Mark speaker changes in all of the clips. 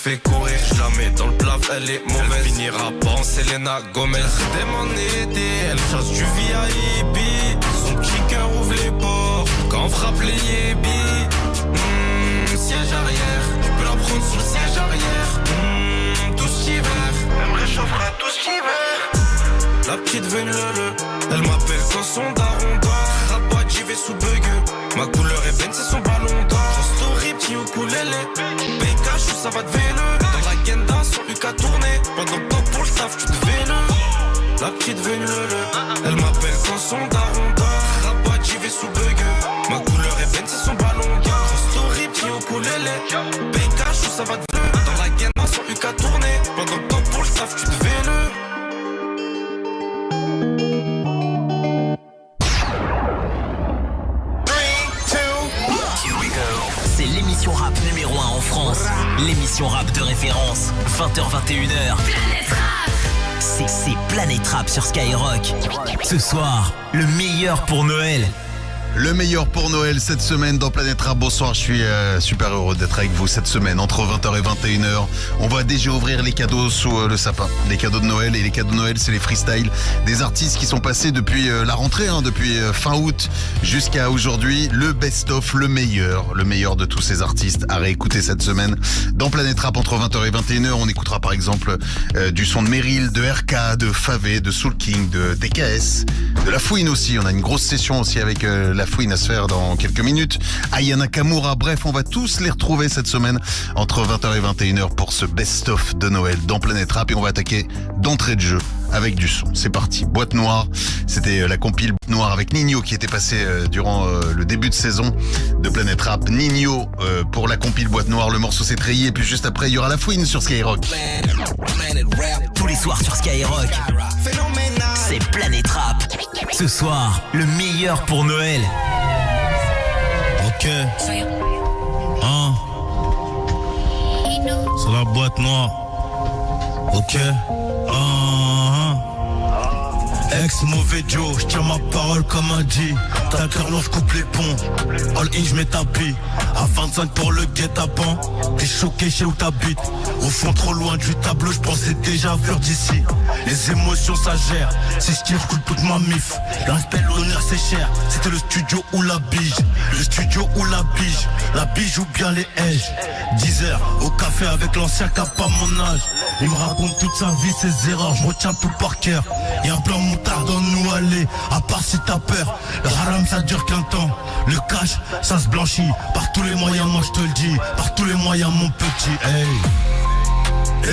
Speaker 1: fait courir. Jamais dans le plaf, elle est mauvaise. Elle finira pas en Selena Gomez. Des monétés, elle chasse du VIP. Son petit cœur ouvre les portes quand on frappe les yébis. Siège arrière, tu peux la prendre sous le siège arrière. Tout cet hiver, elle me réchauffera tout cet hiver. La petite veine le, elle m'appelle quand son daron dort. Rabat, j'y vais sous bug. Ma couleur est veine, c'est son ballon d'or. Story, petit ukulélé. Pikachu, ça va te vélo. Dans la Genda, son Luc a tourné. Pendant le temps pour le taf, tu te vélo. La petite veine le, elle m'appelle quand son daron dort. Rabat, j'y vais sous bug. Ma couleur est veine, c'est son ballon d'or. Story, petit ukulélé. Pikachu, ça va te vélo. Dans la Genda, son Luc a tourné. Pendant le temps pour le taf, tu te vélo.
Speaker 2: C'est l'émission rap numéro 1 en France. L'émission rap de référence. 20h-21h.
Speaker 3: Planète Rap.
Speaker 2: C'est Planète Rap sur Skyrock. Ce soir, le meilleur pour Noël.
Speaker 4: Le meilleur pour Noël cette semaine dans Planète Rap. Bonsoir, je suis super heureux d'être avec vous cette semaine entre 20h et 21h. On va déjà ouvrir les cadeaux sous le sapin. Les cadeaux de Noël, et les cadeaux de Noël, c'est les freestyles des artistes qui sont passés depuis la rentrée, depuis fin août jusqu'à aujourd'hui. Le best-of, le meilleur de tous ces artistes à réécouter cette semaine dans Planète Rap entre 20h et 21h. On écoutera par exemple du son de Meryl, de RK, de Favé, de Soul King, de DKS, de La Fouine aussi. On a une grosse session aussi avec La Fouine à se faire dans quelques minutes. Aya Nakamura, bref, on va tous les retrouver cette semaine entre 20h et 21h pour ce best-of de Noël dans Planète Rap. Et on va attaquer d'entrée de jeu avec du son. C'est parti. Boîte Noire, c'était la compile Boîte Noire avec Nino qui était passé durant le début de saison de Planète Rap. Nino pour la compile Boîte Noire, le morceau s'est trayé. Et puis juste après, il y aura La Fouine sur Skyrock.
Speaker 2: Tous les soirs sur Skyrock. C'est Planète Rap. Ce soir, le meilleur pour Noël.
Speaker 5: Ok. C'est la Boîte Noire. Ok. Ex-mauvais Joe, je tiens ma parole comme un G. T'as cœur non, je coupe les ponts. All in, je mets tapis. À 25 pour le guet-apens. T'es choqué chez où t'habites. Au fond, trop loin du tableau, je pensais déjà venir d'ici. Les émotions, ça gère. Si je tire, je coule toute ma mif. L'aspect, l'honneur, c'est cher. C'était le studio ou la bige. Le studio ou la bige. La bige ou bien les hedges. 10h au café avec l'ancien qui a pas mon âge. Il me raconte toute sa vie, ses erreurs. Je retiens tout par cœur. Y'a un plan moutard dans nous aller. À part si t'as peur. Le haram ça dure qu'un temps. Le cash ça se blanchit. Par tous les moyens moi je te le dis. Par tous les moyens mon petit. Hey.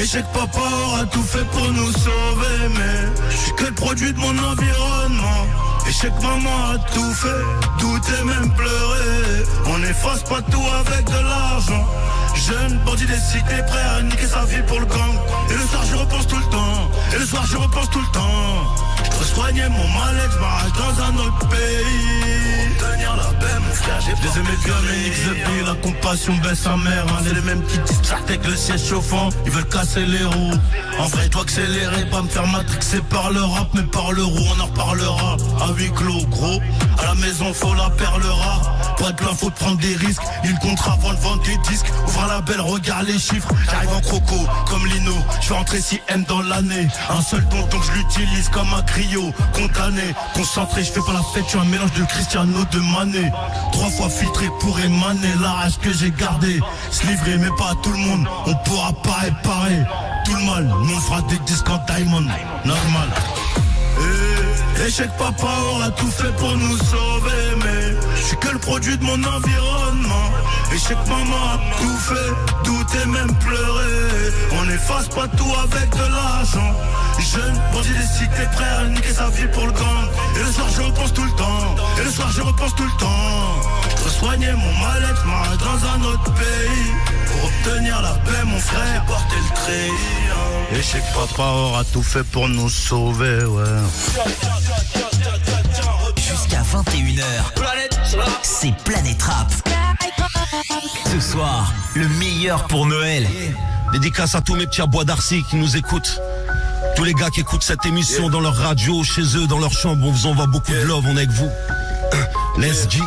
Speaker 5: Échec papa aura tout fait pour nous sauver. Mais je suis que le produit de mon environnement. Échec maman a tout fait. Douter même pleurer. On n'efface pas tout avec de l'argent. Jeune bandit des cités prêt à niquer sa vie pour le gang. Et le soir je repense tout le temps. Et le soir je repense tout le temps. Je dois soigner mon mal-être, barrage dans un autre pays. Pour obtenir la paix mon frère, j'ai les aimés bien mais XB, la compassion baisse sa mère. C'est les mêmes qui disent avec le siège chauffant. Ils veulent casser les roues. En vrai toi accélérer, pas me faire matrixer par le rap. Mais par le roux on en reparlera. À huis clos gros, à la maison faut la perle rare. Pour être plein faut prendre des risques. Une contrat avant de vendre des disques. Ouvre la belle, regarde les chiffres. J'arrive en croco, comme Lino. Je vais rentrer 6 M dans l'année. Un seul don donc je l'utilise comme un griot. Condamné, concentré, je fais pas la fête. Je suis un mélange de Cristiano de Mané. 3 fois filtré pour émaner la rage que j'ai gardée. Se livrer mais pas à tout le monde. On pourra pas réparer tout le mal. Nous on fera des disques en diamond. Normal. Échec papa aura tout fait pour nous sauver. Mais je suis que le produit de mon environnement. Échec maman a tout fait. Douter même pleurer. On n'efface pas tout avec de l'argent. Jeune bandit des cités prêt à niquer sa vie pour le gang. Et le soir je repense tout le temps. Et le soir je repense tout le temps. Je dois soigner mon mal-être, m'arrête dans un autre pays. Pour obtenir la paix mon frère, porter le treillis. Échec papa aura tout fait pour nous sauver, ouais.
Speaker 2: Jusqu'à 21h, c'est Planète Rap. Ce soir, le meilleur pour Noël.
Speaker 5: Dédicace à tous mes petits à Bois d'Arcy qui nous écoutent. Tous les gars qui écoutent cette émission dans leur radio, chez eux, dans leur chambre, on vous envoie beaucoup de love, on est avec vous. Let's G.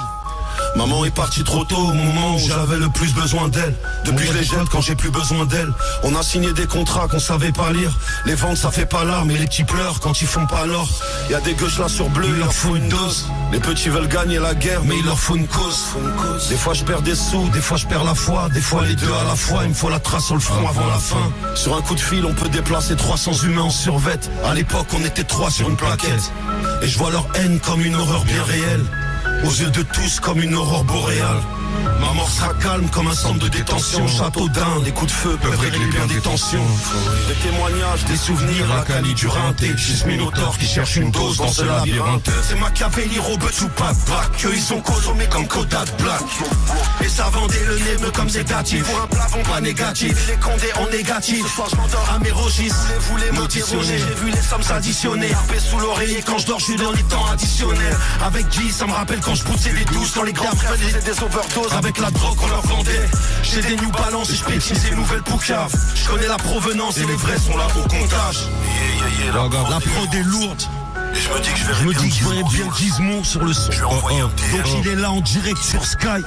Speaker 5: Maman est partie trop tôt au moment où j'avais le plus besoin d'elle. Depuis je les jette quand j'ai plus besoin d'elle. On a signé des contrats qu'on savait pas lire. Les ventes ça fait pas larmes et les petits pleurent quand ils font pas l'or. Y'a des gauches là sur bleu, il leur faut une dose. Les petits veulent gagner la guerre mais il leur faut une cause. Des fois je perds des sous, des fois je perds la foi. Des fois les deux à la fois, il me faut la trace sur le front avant la fin. Sur un coup de fil on peut déplacer 300 humains en survette. À l'époque on était 3 sur une plaquette. Et je vois leur haine comme une horreur bien réelle. Aux yeux de tous comme une aurore boréale. Ma mort sera calme comme un centre de détention. Château d'Inde, les coups de feu peuvent régler bien des tensions. Des témoignages, des souvenirs, la Cali du rinté. Juste Minotaur qui cherche une dose dans ce labyrinthe. C'est Machiavelli, Robert ou Pat Black. Eux ils sont consommés comme Kodak Black. Et ça vendait le nez comme des gâtis. Pour un plafond pas négatif, les condés en négatif. Ce soir je m'endors à mes rogis. Vous les m'auditionner, j'ai vu les sommes s'additionner. Harpé sous l'oreiller quand je dors, je suis dans les temps additionnels. Avec Guy, ça me rappelle quand je poussais des douces dans les grands frères, faisaient des overdoses. Avec la drogue on leur vendait. J'ai des New Balance et je pétise des nouvelles poucaves. Je connais la provenance et les vrais sont là au comptage. La prod est lourde. Et je me dis que je verrais bien Gizmo sur le son. Donc il est là en direct sur Sky.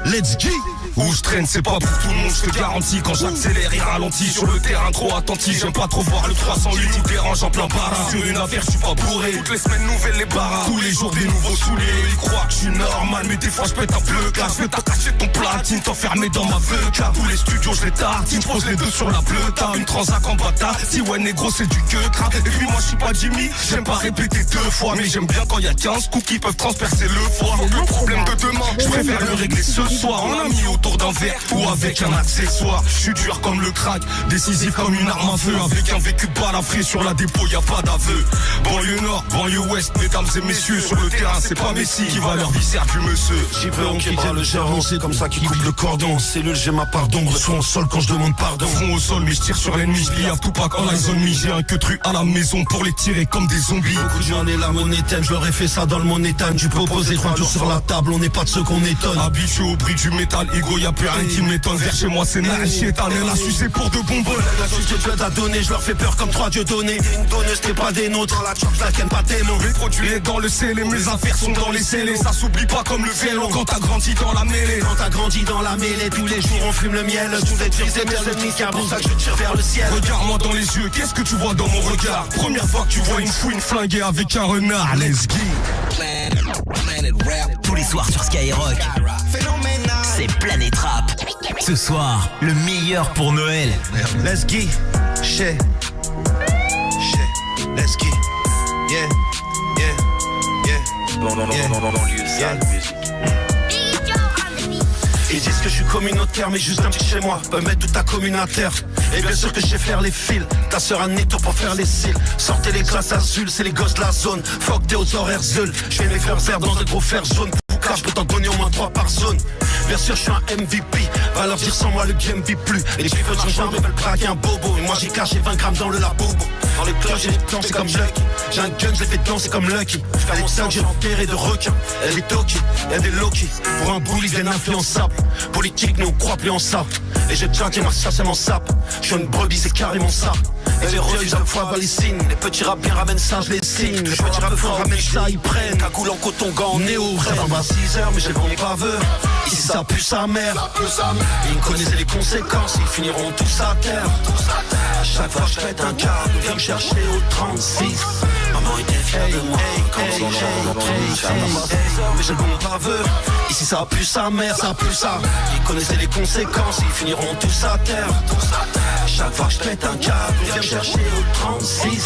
Speaker 5: Let's go. Où je traîne c'est pas pour tout le monde, je te garantis. Quand j'accélère il ralentit sur le terrain trop attentif. J'aime pas trop voir le 308 qui dérange en plein barrage. Sur une affaire je suis pas bourré, toutes les semaines nouvelles les barras. Tous les jours des nouveaux souliers. Ils croient que je suis normal mais des fois je pète un bleu. Là je vais t'attacher ton platine, t'enfermer dans ma vodka. Tous les studios je les tartine, je pose les deux sur la bleuta. Une transac en bâtard, si ouais négro c'est du queue crap. Et puis moi je suis pas Jimmy, j'aime pas répéter 2 fois. Mais j'aime bien quand y a 15 coups qui peuvent transpercer le foie. Le problème de demain, je préfère le régler ce soir. En ami autour d'un verre ou avec un accessoire. Je suis dur comme le crack, décisif comme une arme à feu. Avec un vécu balafré sur la dépôt, y a pas d'aveu. Banlieue nord, banlieue ouest, mesdames et messieurs. Sur le terrain c'est pas Messi qui va leur viscère du monsieur. J'y veux on quitte le gérant, c'est comme ça qu'il coupe le cordon. Cellule j'ai ma part d'ombre, soit au sol quand je demande pardon. Front au sol mais je tire sur l'ennemi, je pliave tout pas quand la zone mise. J'ai un queutru à la maison pour les tirer comme des zombies. Beaucoup de gens et la monnaie je leur ai fait ça dans le monétane. Tu peux poser 3 jours sur la table, on n'est pas de ceux qu'on étonne. Habitué au prix du métal, ego y'a plus rien qui m'étonne. Vers chez moi c'est naïf, t'en es là sucé pour de bonbons. La suite que Dieu t'a donné, je leur fais peur comme 3 dieux donnés. Une donneuse t'es pas des nôtres, la chance la ken pas tes mots. Les produits est dans le scellé, mes affaires sont dans les scellés. Ça s'oublie pas comme le vélo quand t'as grandi dans la mêlée. Quand t'as grandi dans la mêlée, tous les jours on fume le miel. Tous les tirs c'est le mec, c'est pour ça que je tire vers le ciel. Regarde-moi dans les yeux, qu'est-ce que tu vois dans mon regard? Première fois que tu vois une fouine flinguée avec un renard. Let's go.
Speaker 2: Tous les soirs sur Skyrock, c'est Planète Rap. Ce soir, le meilleur pour Noël.
Speaker 5: Let's go. Shit. Let's go. Yeah. Ils disent que je suis communautaire mais juste un petit chez moi peut mettre toute ta commune à terre. Et bien sûr que je sais faire les fils. Ta sœur a netto pour faire les cils. Sortez les classes azules, c'est les gosses de la zone. Fuck t'es aux horaires zeuls. Je vais les faire perdre dans de gros fers jaunes. Je peux t'en donner au moins 3 par zone. Bien sûr je suis un MVP. Va leur dire sans moi le game vit plus. Et tu veux ton jambe, ils veulent braquer un bobo. Et moi j'ai caché 20 grammes dans le labobo. Dans les cloches j'ai des plans c'est comme Lucky. J'ai un gun, je les fais danser comme Lucky. J'fais mon sang, j'ai enterré de requins. Elle est toki, y'a des Loki. Pour un bully, c'est influençable. Politique, mais on croit plus en ça. Et j'ai jacké ma chasse et mon sap. Je suis une brebis, c'est carrément ça. Et les refusent à fois les signes. Les petits rap bien ramènent ça, je les signe. Les petits rap fort ramènent ça, ils prennent. Cagoule en coton, gants en néo. Ça va à 6h, mais j'ai le bon baveux. Ici ça pue sa mère. Ils connaissaient les conséquences, ils finiront tous à terre. Chaque fois je pète un câble, viens me chercher au 36. Maman était fière de moi, comme si j'ai mais j'ai le bon baveux. Ici ça pue sa mère, ça pue ça. Ils connaissaient les conséquences, ils finiront tous à terre. Chaque fois que je pète un câble, viens me chercher au 36.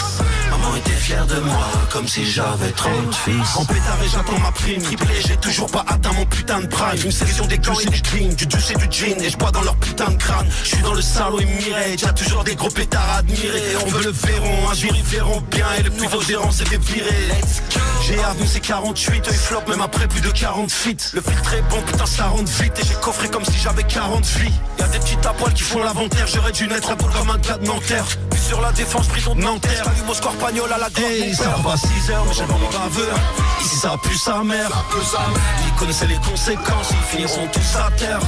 Speaker 5: Maman était fière de moi, comme si j'avais 30 fils. En pétard et j'attends ma prime, triplé, j'ai toujours pas atteint mon putain de prime. Une sélection des gants et du clean, du douce et du jean. Et je bois dans leur putain de crâne. Je suis dans le salaud et Mireille, y'a toujours des gros pétards à admirer. On veut le verron, un jour ils verront bien. Et le nouveau gérant s'est fait virer. J'ai avancé 48, eux ils flopent même après plus de 40 feats. Le filtre est bon, putain ça rentre vite. Et j'ai coffré comme si j'avais 40 vies. Y'a des petits à poil qui font l'inventaire, j'aurais dû naître un peu comme un gars de Nanterre. Puis sur la défense, prison de Nanterre. J'allume au score pas bagnole à la grande. Hey, ça va pas 6 heures, mais j'ai mon baveux. Ici ça pue sa mère. Ils connaissaient les conséquences, ils finiront tous à terre.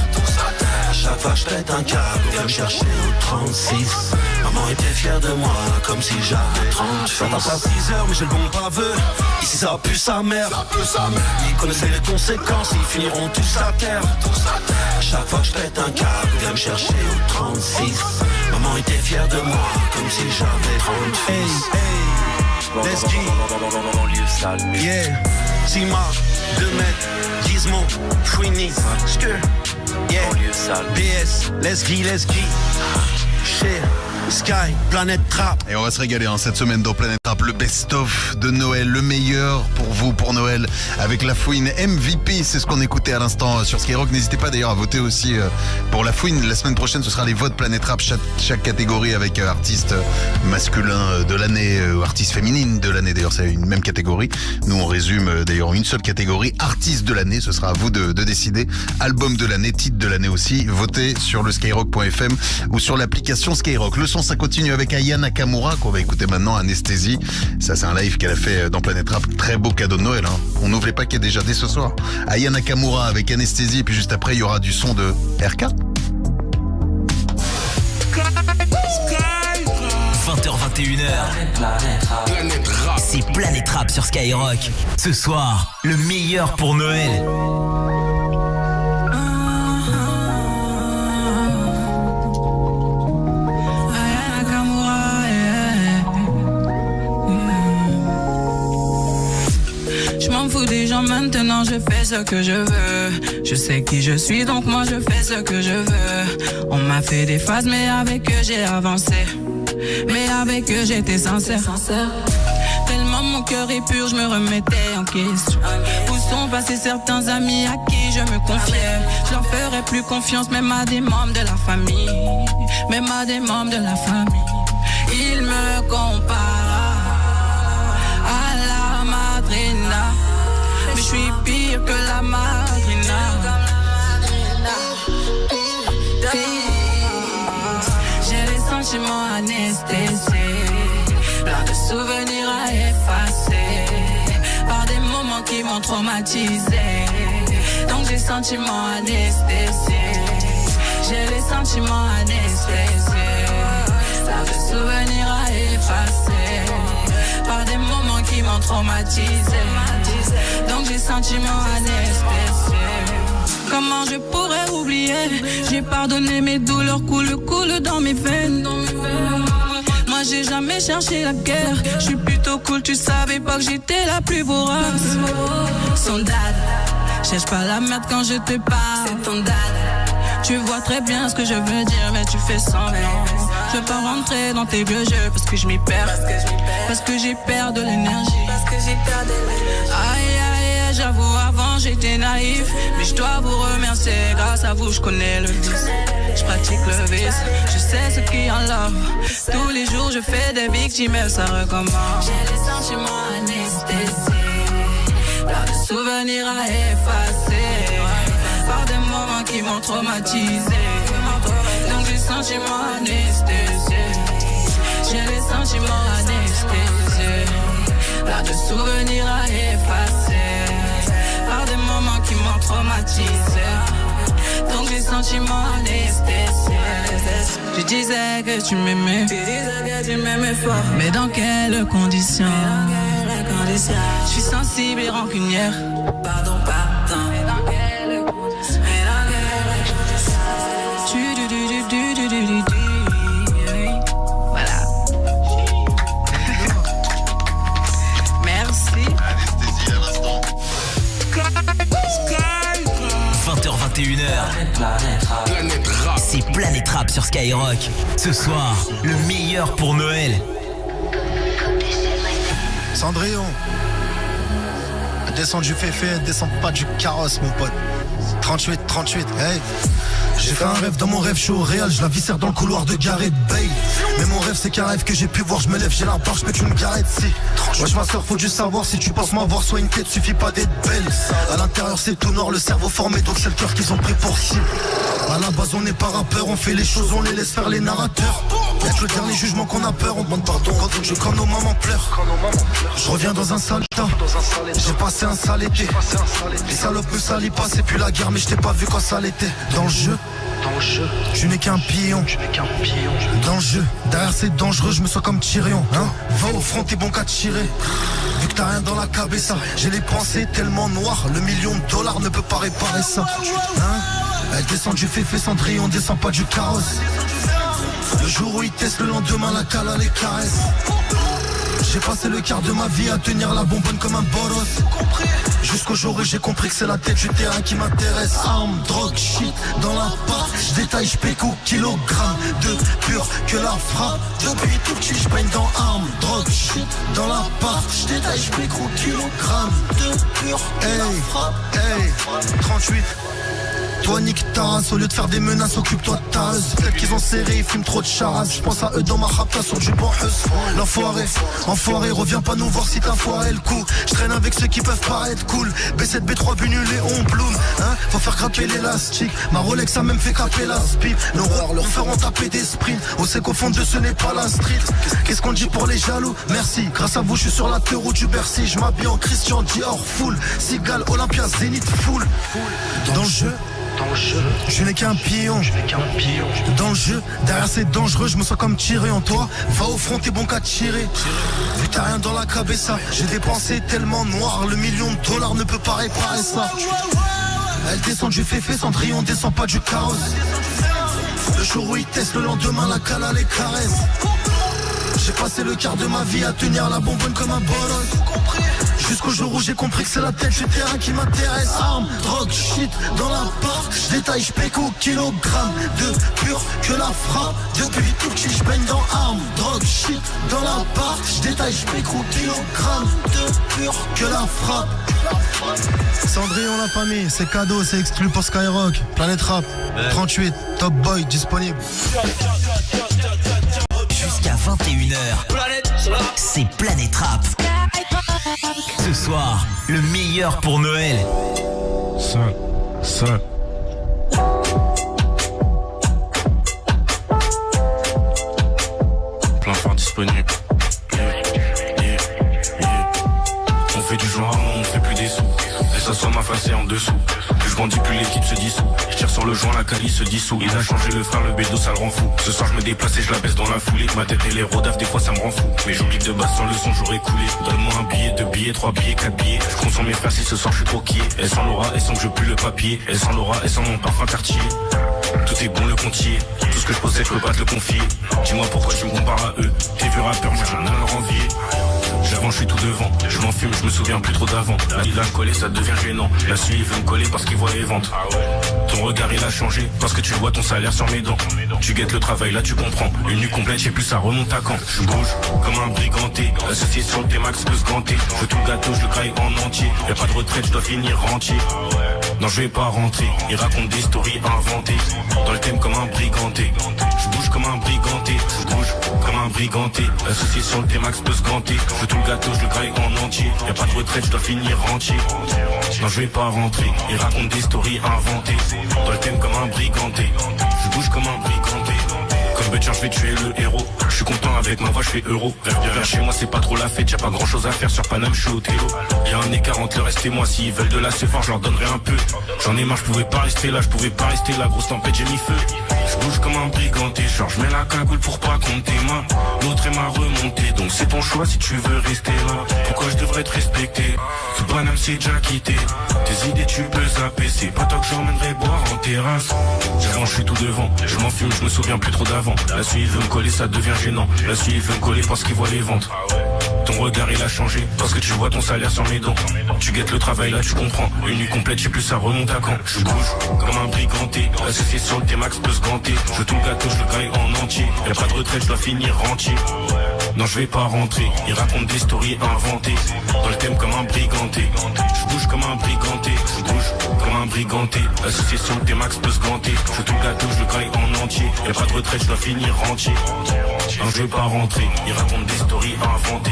Speaker 5: À chaque fois je pète un câble, viens me chercher au 36. Maman était fière de moi, comme si j'avais 30. Ça va pas 6 heures, mais j'ai le bon baveux. Ici ça pue sa mère. Ils connaissaient les conséquences, ils finiront tous à terre. À chaque fois que je pète un câble, viens me chercher au 36. Maman était fière de moi, comme si j'avais 30 fils. Hey, let's go. Yeah, Sima, 2 mètres, Gizmo, Fouini, Skur. Yeah, BS, let's go. Shit. Sky, Planète Trap.
Speaker 4: Et on va se régaler cette semaine dans Planète Trap, le best-of de Noël, le meilleur pour vous, pour Noël, avec La Fouine MVP, c'est ce qu'on écoutait à l'instant sur Skyrock. N'hésitez pas d'ailleurs à voter aussi pour La Fouine. La semaine prochaine, ce sera les votes Planète Trap, chaque catégorie avec artiste masculin de l'année, artiste féminine de l'année, d'ailleurs c'est une même catégorie. Nous on résume d'ailleurs une seule catégorie, artiste de l'année, ce sera à vous de décider. Album de l'année, titre de l'année aussi, votez sur le skyrock.fm ou sur l'application Skyrock. Le son, ça continue avec Aya Nakamura qu'on va écouter maintenant, Anesthésie. Ça c'est un live qu'elle a fait dans Planète Rap, très beau cadeau de Noël, hein. On ouvre les paquets déjà dès ce soir. Aya Nakamura avec Anesthésie, et puis juste après il y aura du son de RK.
Speaker 2: 20h21h, c'est Planète Rap sur Skyrock. Ce soir, le meilleur pour Noël.
Speaker 3: Des gens maintenant je fais ce que je veux. Je sais qui je suis donc moi je fais ce que je veux. On m'a fait des phases mais avec eux j'ai avancé. Mais avec eux j'étais sincère. Tellement mon cœur est pur je me remettais en question. Où sont passés certains amis à qui je me confiais? Je leur ferai plus confiance même à des membres de la famille. Même à des membres de la famille. Ils me comparent à la madrina. Mais je suis pire que la madrina. J'ai les sentiments anesthésiés, plein de souvenirs à effacer, par des moments qui m'ont traumatisé. Donc j'ai les sentiments anesthésiés. J'ai les sentiments anesthésiés, plein de souvenirs à effacer, par des moments qui m'ont traumatisé. Donc j'ai sentiments anesthésiés. Comment je pourrais oublier? J'ai pardonné mes douleurs, coulent dans mes veines. Moi j'ai jamais cherché la guerre. Je suis plutôt cool, tu savais pas que j'étais la plus vorace. Son dad, cherche pas la merde quand je te parle. C'est ton dad. Tu vois très bien ce que je veux dire, mais tu fais semblant. Je veux pas rentrer dans tes vieux jeux parce que je m'y perds. Parce que j'ai peur de l'énergie. Aïe aïe, j'avoue avant j'étais naïf, mais je dois vous remercier. Grâce à vous je connais le vice. Je pratique le vice, je sais ce qui en love. Tous les jours je fais des victimes et ça recommence. J'ai les sentiments anesthésiés, plein de souvenirs à effacer, par des moments qui m'ont traumatisé. Donc j'ai les sentiments anesthésiés. J'ai les sentiments anesthésiés, plein de souvenirs à effacer, par des moments qui m'ont traumatisé. Donc les sentiments anesthésiés. Tu disais que tu m'aimais, fort. Mais dans quelles conditions? Je suis sensible et rancunière. Pardon. Mais dans quelles conditions? Voilà. Merci.
Speaker 4: Anesthésie à l'instant.
Speaker 2: 20h21h, c'est Planète Rap sur Skyrock. Ce soir, le meilleur pour Noël.
Speaker 5: Cendrillon, descend du féfé, descend pas du carrosse mon pote. 38, hey. J'ai fait un rêve, dans mon rêve je suis au réel, je la viscère dans le couloir de Gareth Bale. Mais mon rêve c'est qu'un rêve que j'ai pu voir, je me lève, j'ai la barre, je pète une garette si. Wesh ma soeur, faut du savoir, si tu penses m'avoir, soit une tête, suffit pas d'être belle. À l'intérieur c'est tout noir, le cerveau formé, donc c'est le cœur qu'ils ont pris pour cible. À la base on n'est pas rappeur, on fait les choses, on les laisse faire les narrateurs. Y'a que le dernier jugement qu'on a peur, on demande pardon quand nos mamans pleurent. Je reviens dans un sale tas, j'ai passé un sale été. Les salopes me salissent pas, c'est plus la guerre, mais je t'ai pas vu quand ça l'était. Dans le jeu, je n'ai qu'un pion. Dans le jeu, derrière c'est dangereux, je me sens comme Tyrion, hein. Va au front, t'es bon qu'à tirer. Vu que t'as rien dans la cabessa, j'ai les pensées tellement noires, le $1 million ne peut pas réparer ça, hein. Elle descend du féfé Cendrillon, on descend pas du carrosse. Le jour où ils testent, le lendemain la cale à les caresses. J'ai passé le quart de ma vie à tenir la bonbonne comme un bolos. Jusqu'au jour où j'ai compris que c'est la tête du terrain qui m'intéresse. Armes, drogue, shit, dans la part, j'détaille, j'pécou, kilogrammes de pur que la frappe. Depuis tout petit, j'baigne dans armes, drogue, shit, dans la part, j'détaille, j'pécou, kilogrammes de pur que la frappe. Hey, 38. Toi nique ta race, au lieu de faire des menaces, occupe-toi de ta race. Peut-être qu'ils ont serré, ils fument trop de charas. Je pense à eux dans ma rapta sur du bon hus. L'enfoiré, reviens pas nous voir si t'as foiré le coup. Je traîne avec ceux qui peuvent paraître cool. B7, B3, Bunul et on bloom, hein. Faut faire grimper l'élastique. Ma Rolex a même fait caper la speed. Nos rois leur feront taper des sprints. On sait qu'au fond de ce n'est pas la street. Qu'est-ce qu'on dit pour les jaloux? Merci, grâce à vous je suis sur la terre du Bercy. Je m'habille en Christian Dior full. Cigale, Olympia, Zénith full. Dans le jeu, je n'ai qu'un pion. Dans le jeu, derrière c'est dangereux, je me sens comme Tyrion. Toi, va au front, t'es bon qu'à tirer. Vu que t'as rien dans la cabessa, j'ai des pensées tellement noires, le $1 million ne peut pas réparer ça. Elle descend du féfé Cendrillon, on descend pas du carrosse. Le jour où ils testent, le lendemain la cale à les caresses. J'ai passé le quart de ma vie à tenir la bonbonne comme un bolos. Jusqu'au jour où j'ai compris que c'est la tête du terrain qui m'intéresse. Armes, drogue, shit, dans la part, j'détaille, j'pécou, kilogrammes de pur que la frappe. Depuis tout petit, j'baigne dans armes, drogue, shit, dans la part, j'détaille, j'pécou, kilogrammes de pur que la frappe. Cendrillon la famille, c'est cadeau, c'est exclu pour Skyrock. Planète Rap, 38, Top Boy, disponible.
Speaker 2: Jusqu'à 21h, c'est Planète Rap. Ce soir, le meilleur pour Noël.
Speaker 1: Seul. Plein phare disponible. On fait du joint, on fait plus des sous. Et ça soit ma face et en dessous. Plus je grandis, plus l'équipe se dissout. Je tire sur le joint, la cali se dissout. Il a changé le frère, le bédo, ça le rend fou. Ce soir je me déplace et je la baisse dans la foulée. Ma tête et les rodafs, des fois ça me rend fou. Mais j'oublie que de base sans le son j'aurais coulé. Donne-moi un billet, 2 billets, 3 billets, 4 billets. Je consomme mes frères si ce soir je suis trop quillé. Elle sent l'aura, elle sent que je pue le papier. Elle sent l'aura, elle sent mon parfum quartier. Tout est bon le comptier. Tout ce que je possède, je peux pas te le confier. Dis-moi pourquoi tu me compares à eux. T'es vieux rappeur, j'ai rien à leur envier. J'avance, je suis tout devant. Je m'en fume, je me souviens plus trop d'avant. Il va me coller, ça devient gênant. La suite, il veut me coller parce qu'il voit les ventes. Ton regard, il a changé parce que tu vois ton salaire sur mes dents. Tu guettes le travail, là tu comprends. Une nuit complète, je sais plus ça remonte à quand. Je bouge comme un briganté. Associé sur le T-Max peut se ganter. Je veux tout le gâteau, je le graille en entier. Y'a pas de retraite, je dois finir rentier. Non, je vais pas rentrer. Il raconte des stories inventées. Dans le thème comme un briganté. Je bouge comme un briganté. Je bouge comme un briganté. Associé sur le T-Max peut se ganter. Je veux tout le gâteau, je le graille en entier. Y'a pas de retraite, je dois finir rentier. Non, je vais pas rentrer. Il raconte des stories inventées. Dans le thème comme un briganté. Je bouge comme un briganté. Comme Butcher, je vais tuer le héros. Je suis content avec ma voix, je fais euro. Vers chez moi, c'est pas trop la fête. Y'a pas grand chose à faire sur Paname, je suis au télo. Y'a un écart entre le reste et moi. S'ils veulent de la C4, je leur donnerai un peu. J'en ai marre, je pouvais pas rester là, grosse tempête, j'ai mis feu. Je bouge comme un briganté, genre je mets la cagoule pour pas compter ma. L'autre est ma remontée, donc c'est ton choix si tu veux rester là. Pourquoi je devrais te respecter? Tout Paname c'est déjà quitté. Tes idées tu peux zapper, c'est pas toi que j'emmènerai boire en terrasse. J'avance, je suis tout devant, je m'en fume, je me souviens plus trop d'avant. La suite veut me coller, ça devient gênant. La suite veut me coller parce qu'il voit les ventes. Ton regard il a changé parce que tu vois ton salaire sur mes dents. Tu guettes le travail, là tu comprends. Une nuit complète, je sais plus ça remonte à quand. Je bouge comme un briganté. Associé sur le T-Max peut se ganter. Je veux tout le gâteau, je le graille en entier. Y'a pas de retraite, je dois finir rentier. Non je vais pas rentrer, ils racontent des stories inventées. Dans le thème comme un briganté. Je bouge comme un briganté. Je bouge comme un briganté. L'association T-Max peut se ganter. Je tout le gâteau, je le graille en entier. Y'a pas de retraite, je dois finir entier. Non je vais pas rentrer, ils racontent des stories inventées.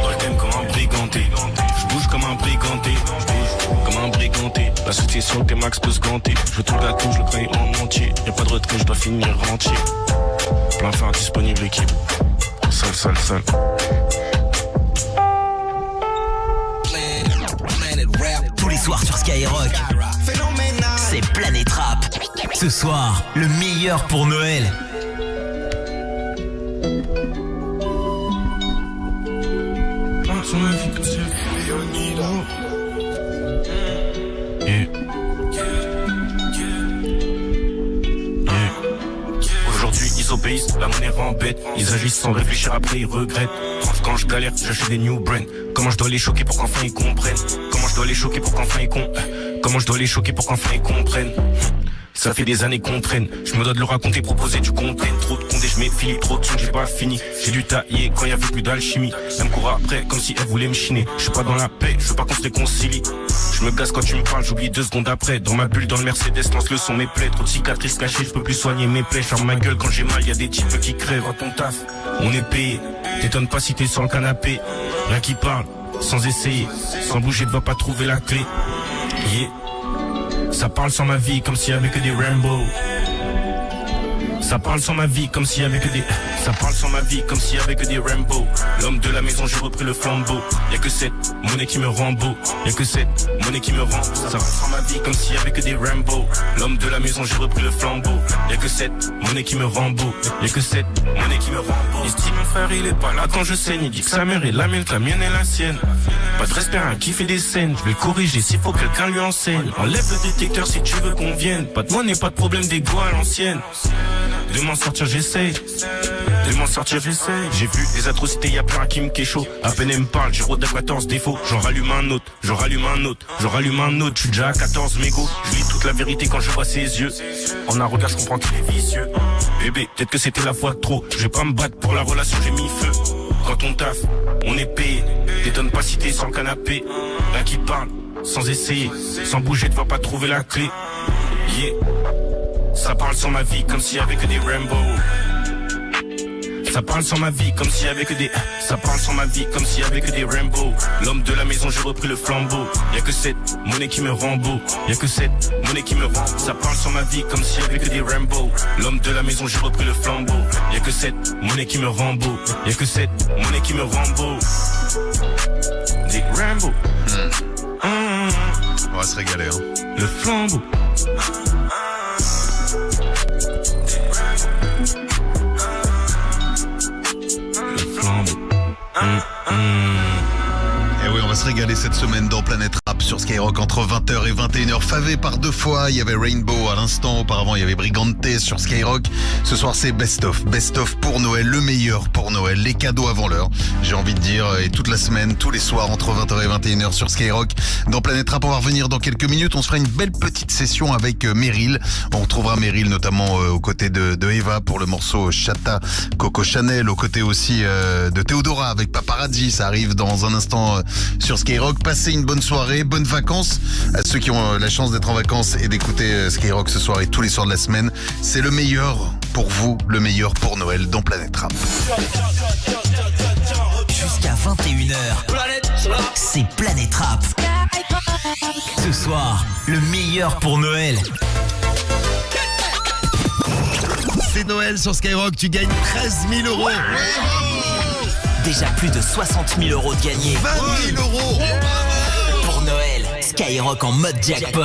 Speaker 1: Dans le thème comme un briganté. Je bouge comme un briganté. Je bouge comme un briganté. L'association T-Max peut se ganter. Je veux tout le gâteau, je le graille en entier. Y'a pas de retraite, je dois finir entier. Plein phare disponible équipe. Sale.
Speaker 2: Tous les soirs sur Skyrock, c'est Planète Rap. Ce soir, le meilleur pour Noël.
Speaker 1: Aujourd'hui ils obéissent, la monnaie rend bête. Ils agissent sans réfléchir, après ils regrettent. Quand je galère, j'achète des new brands. Comment je dois les choquer pour qu'enfin ils comprennent. Comment je dois les choquer pour qu'enfin ils comprennent. Ça fait des années qu'on traîne. Je me dois de le raconter, proposer du contenu. Trop de condés, je m'effile, trop de sons, j'ai pas fini. J'ai dû tailler quand y avait plus d'alchimie. Elle me court après comme si elle voulait me chiner. Je suis pas dans la paix, je veux pas qu'on se réconcilie. Je me gasse quand tu me parles, j'oublie 2 secondes après. Dans ma bulle, dans le Mercedes, lance le son, mes plaies. Trop de cicatrices cachées, je peux plus soigner mes plaies. Ferme ma gueule quand j'ai mal, y a des types qui crèvent à ton taf. On est payé, t'étonnes pas si t'es sur le canapé. Rien qui parle, sans essayer. Sans bouger, tu vas pas trouver la clé. Yeah. Ça parle sans ma vie comme s'il y avait que des Rambo. Ça parle sans ma vie comme s'il y avait que des... Ça parle sans ma vie comme s'il y avait que des Rambo. L'homme de la maison, j'ai repris le flambeau. Y'a que cette monnaie qui me rend beau. Y'a que cette monnaie qui me rend. Ça parle sans ma vie comme s'il y avait que des Rambo. L'homme de la maison, j'ai repris le flambeau. Y'a que cette monnaie qui me rend beau. Y'a que cette monnaie qui me rend beau. Il se dit mon frère il est pas là quand je saigne. Il dit que sa mère est la mienne, que la mienne est la sienne. Pas de respect, un qui fait des scènes. Je vais le corriger s'il faut que quelqu'un lui enseigne. Enlève le détecteur si tu veux qu'on vienne. Pas de monnaie, pas de problème d'égo à l'ancienne. De m'en sortir j'essaye. J'ai vu des atrocités, y'a plein qui me kécho. À peine elle me parle, j'ai rodé 14 défauts. J'en rallume un autre. Je suis déjà à 14 mégots. Je lis toute la vérité quand je vois ses yeux. En un regard je comprends qu'il est vicieux. Bébé, peut-être que c'était la fois de trop. Je vais pas me battre pour la relation, j'ai mis feu. Quand on taffe, on est payé. T'étonnes pas si t'es sur le canapé. Là qui parle, sans essayer. Sans bouger, tu vas pas trouver la clé. Yeah. Ça parle sans ma vie comme s'il y avait que des Rambo. Ça parle sans ma vie comme s'il y avait que des... Ça parle sans ma vie comme s'il y avait que des Rambo. L'homme de la maison, j'ai repris le flambeau. Y'a que cette monnaie qui me rend beau. Y'a que cette monnaie qui me rend. Ça parle sans ma vie comme s'il y avait que des Rambo. L'homme de la maison, j'ai repris le flambeau. Y'a que cette monnaie qui me rend beau. Y'a que cette monnaie qui me rend beau. Des Rambo.
Speaker 4: On va se régaler, hein.
Speaker 1: Le flambeau.
Speaker 4: Et oui, on va se régaler cette semaine dans Planète Rap sur Skyrock entre 20h et 21h. Favé par 2 fois, il y avait Rainbow à l'instant, auparavant il y avait Brigante sur Skyrock. Ce soir c'est Best of pour Noël, le meilleur pour Noël, les cadeaux avant l'heure, j'ai envie de dire, et toute la semaine, tous les soirs entre 20h et 21h sur Skyrock. Dans Planète Rap, on va revenir dans quelques minutes, on se fera une belle petite session avec Meryl. On retrouvera Meryl notamment aux côtés de Eva pour le morceau Chata, Coco Chanel, aux côtés aussi de Théodora avec Paparazzi, ça arrive dans un instant sur Skyrock. Passez une bonne soirée, bonnes vacances à ceux qui ont la chance d'être en vacances et d'écouter Skyrock ce soir et tous les soirs de la semaine. C'est le meilleur pour vous, le meilleur pour Noël dans Planète Rap.
Speaker 2: Jusqu'à 21h, c'est Planète Rap. Ce soir, le meilleur pour Noël.
Speaker 4: C'est Noël sur Skyrock, tu gagnes 13 000 euros.
Speaker 2: Déjà plus de 60 000 euros de gagnés.
Speaker 4: 20 000 euros.
Speaker 2: Pour Noël, Skyrock en mode jackpot.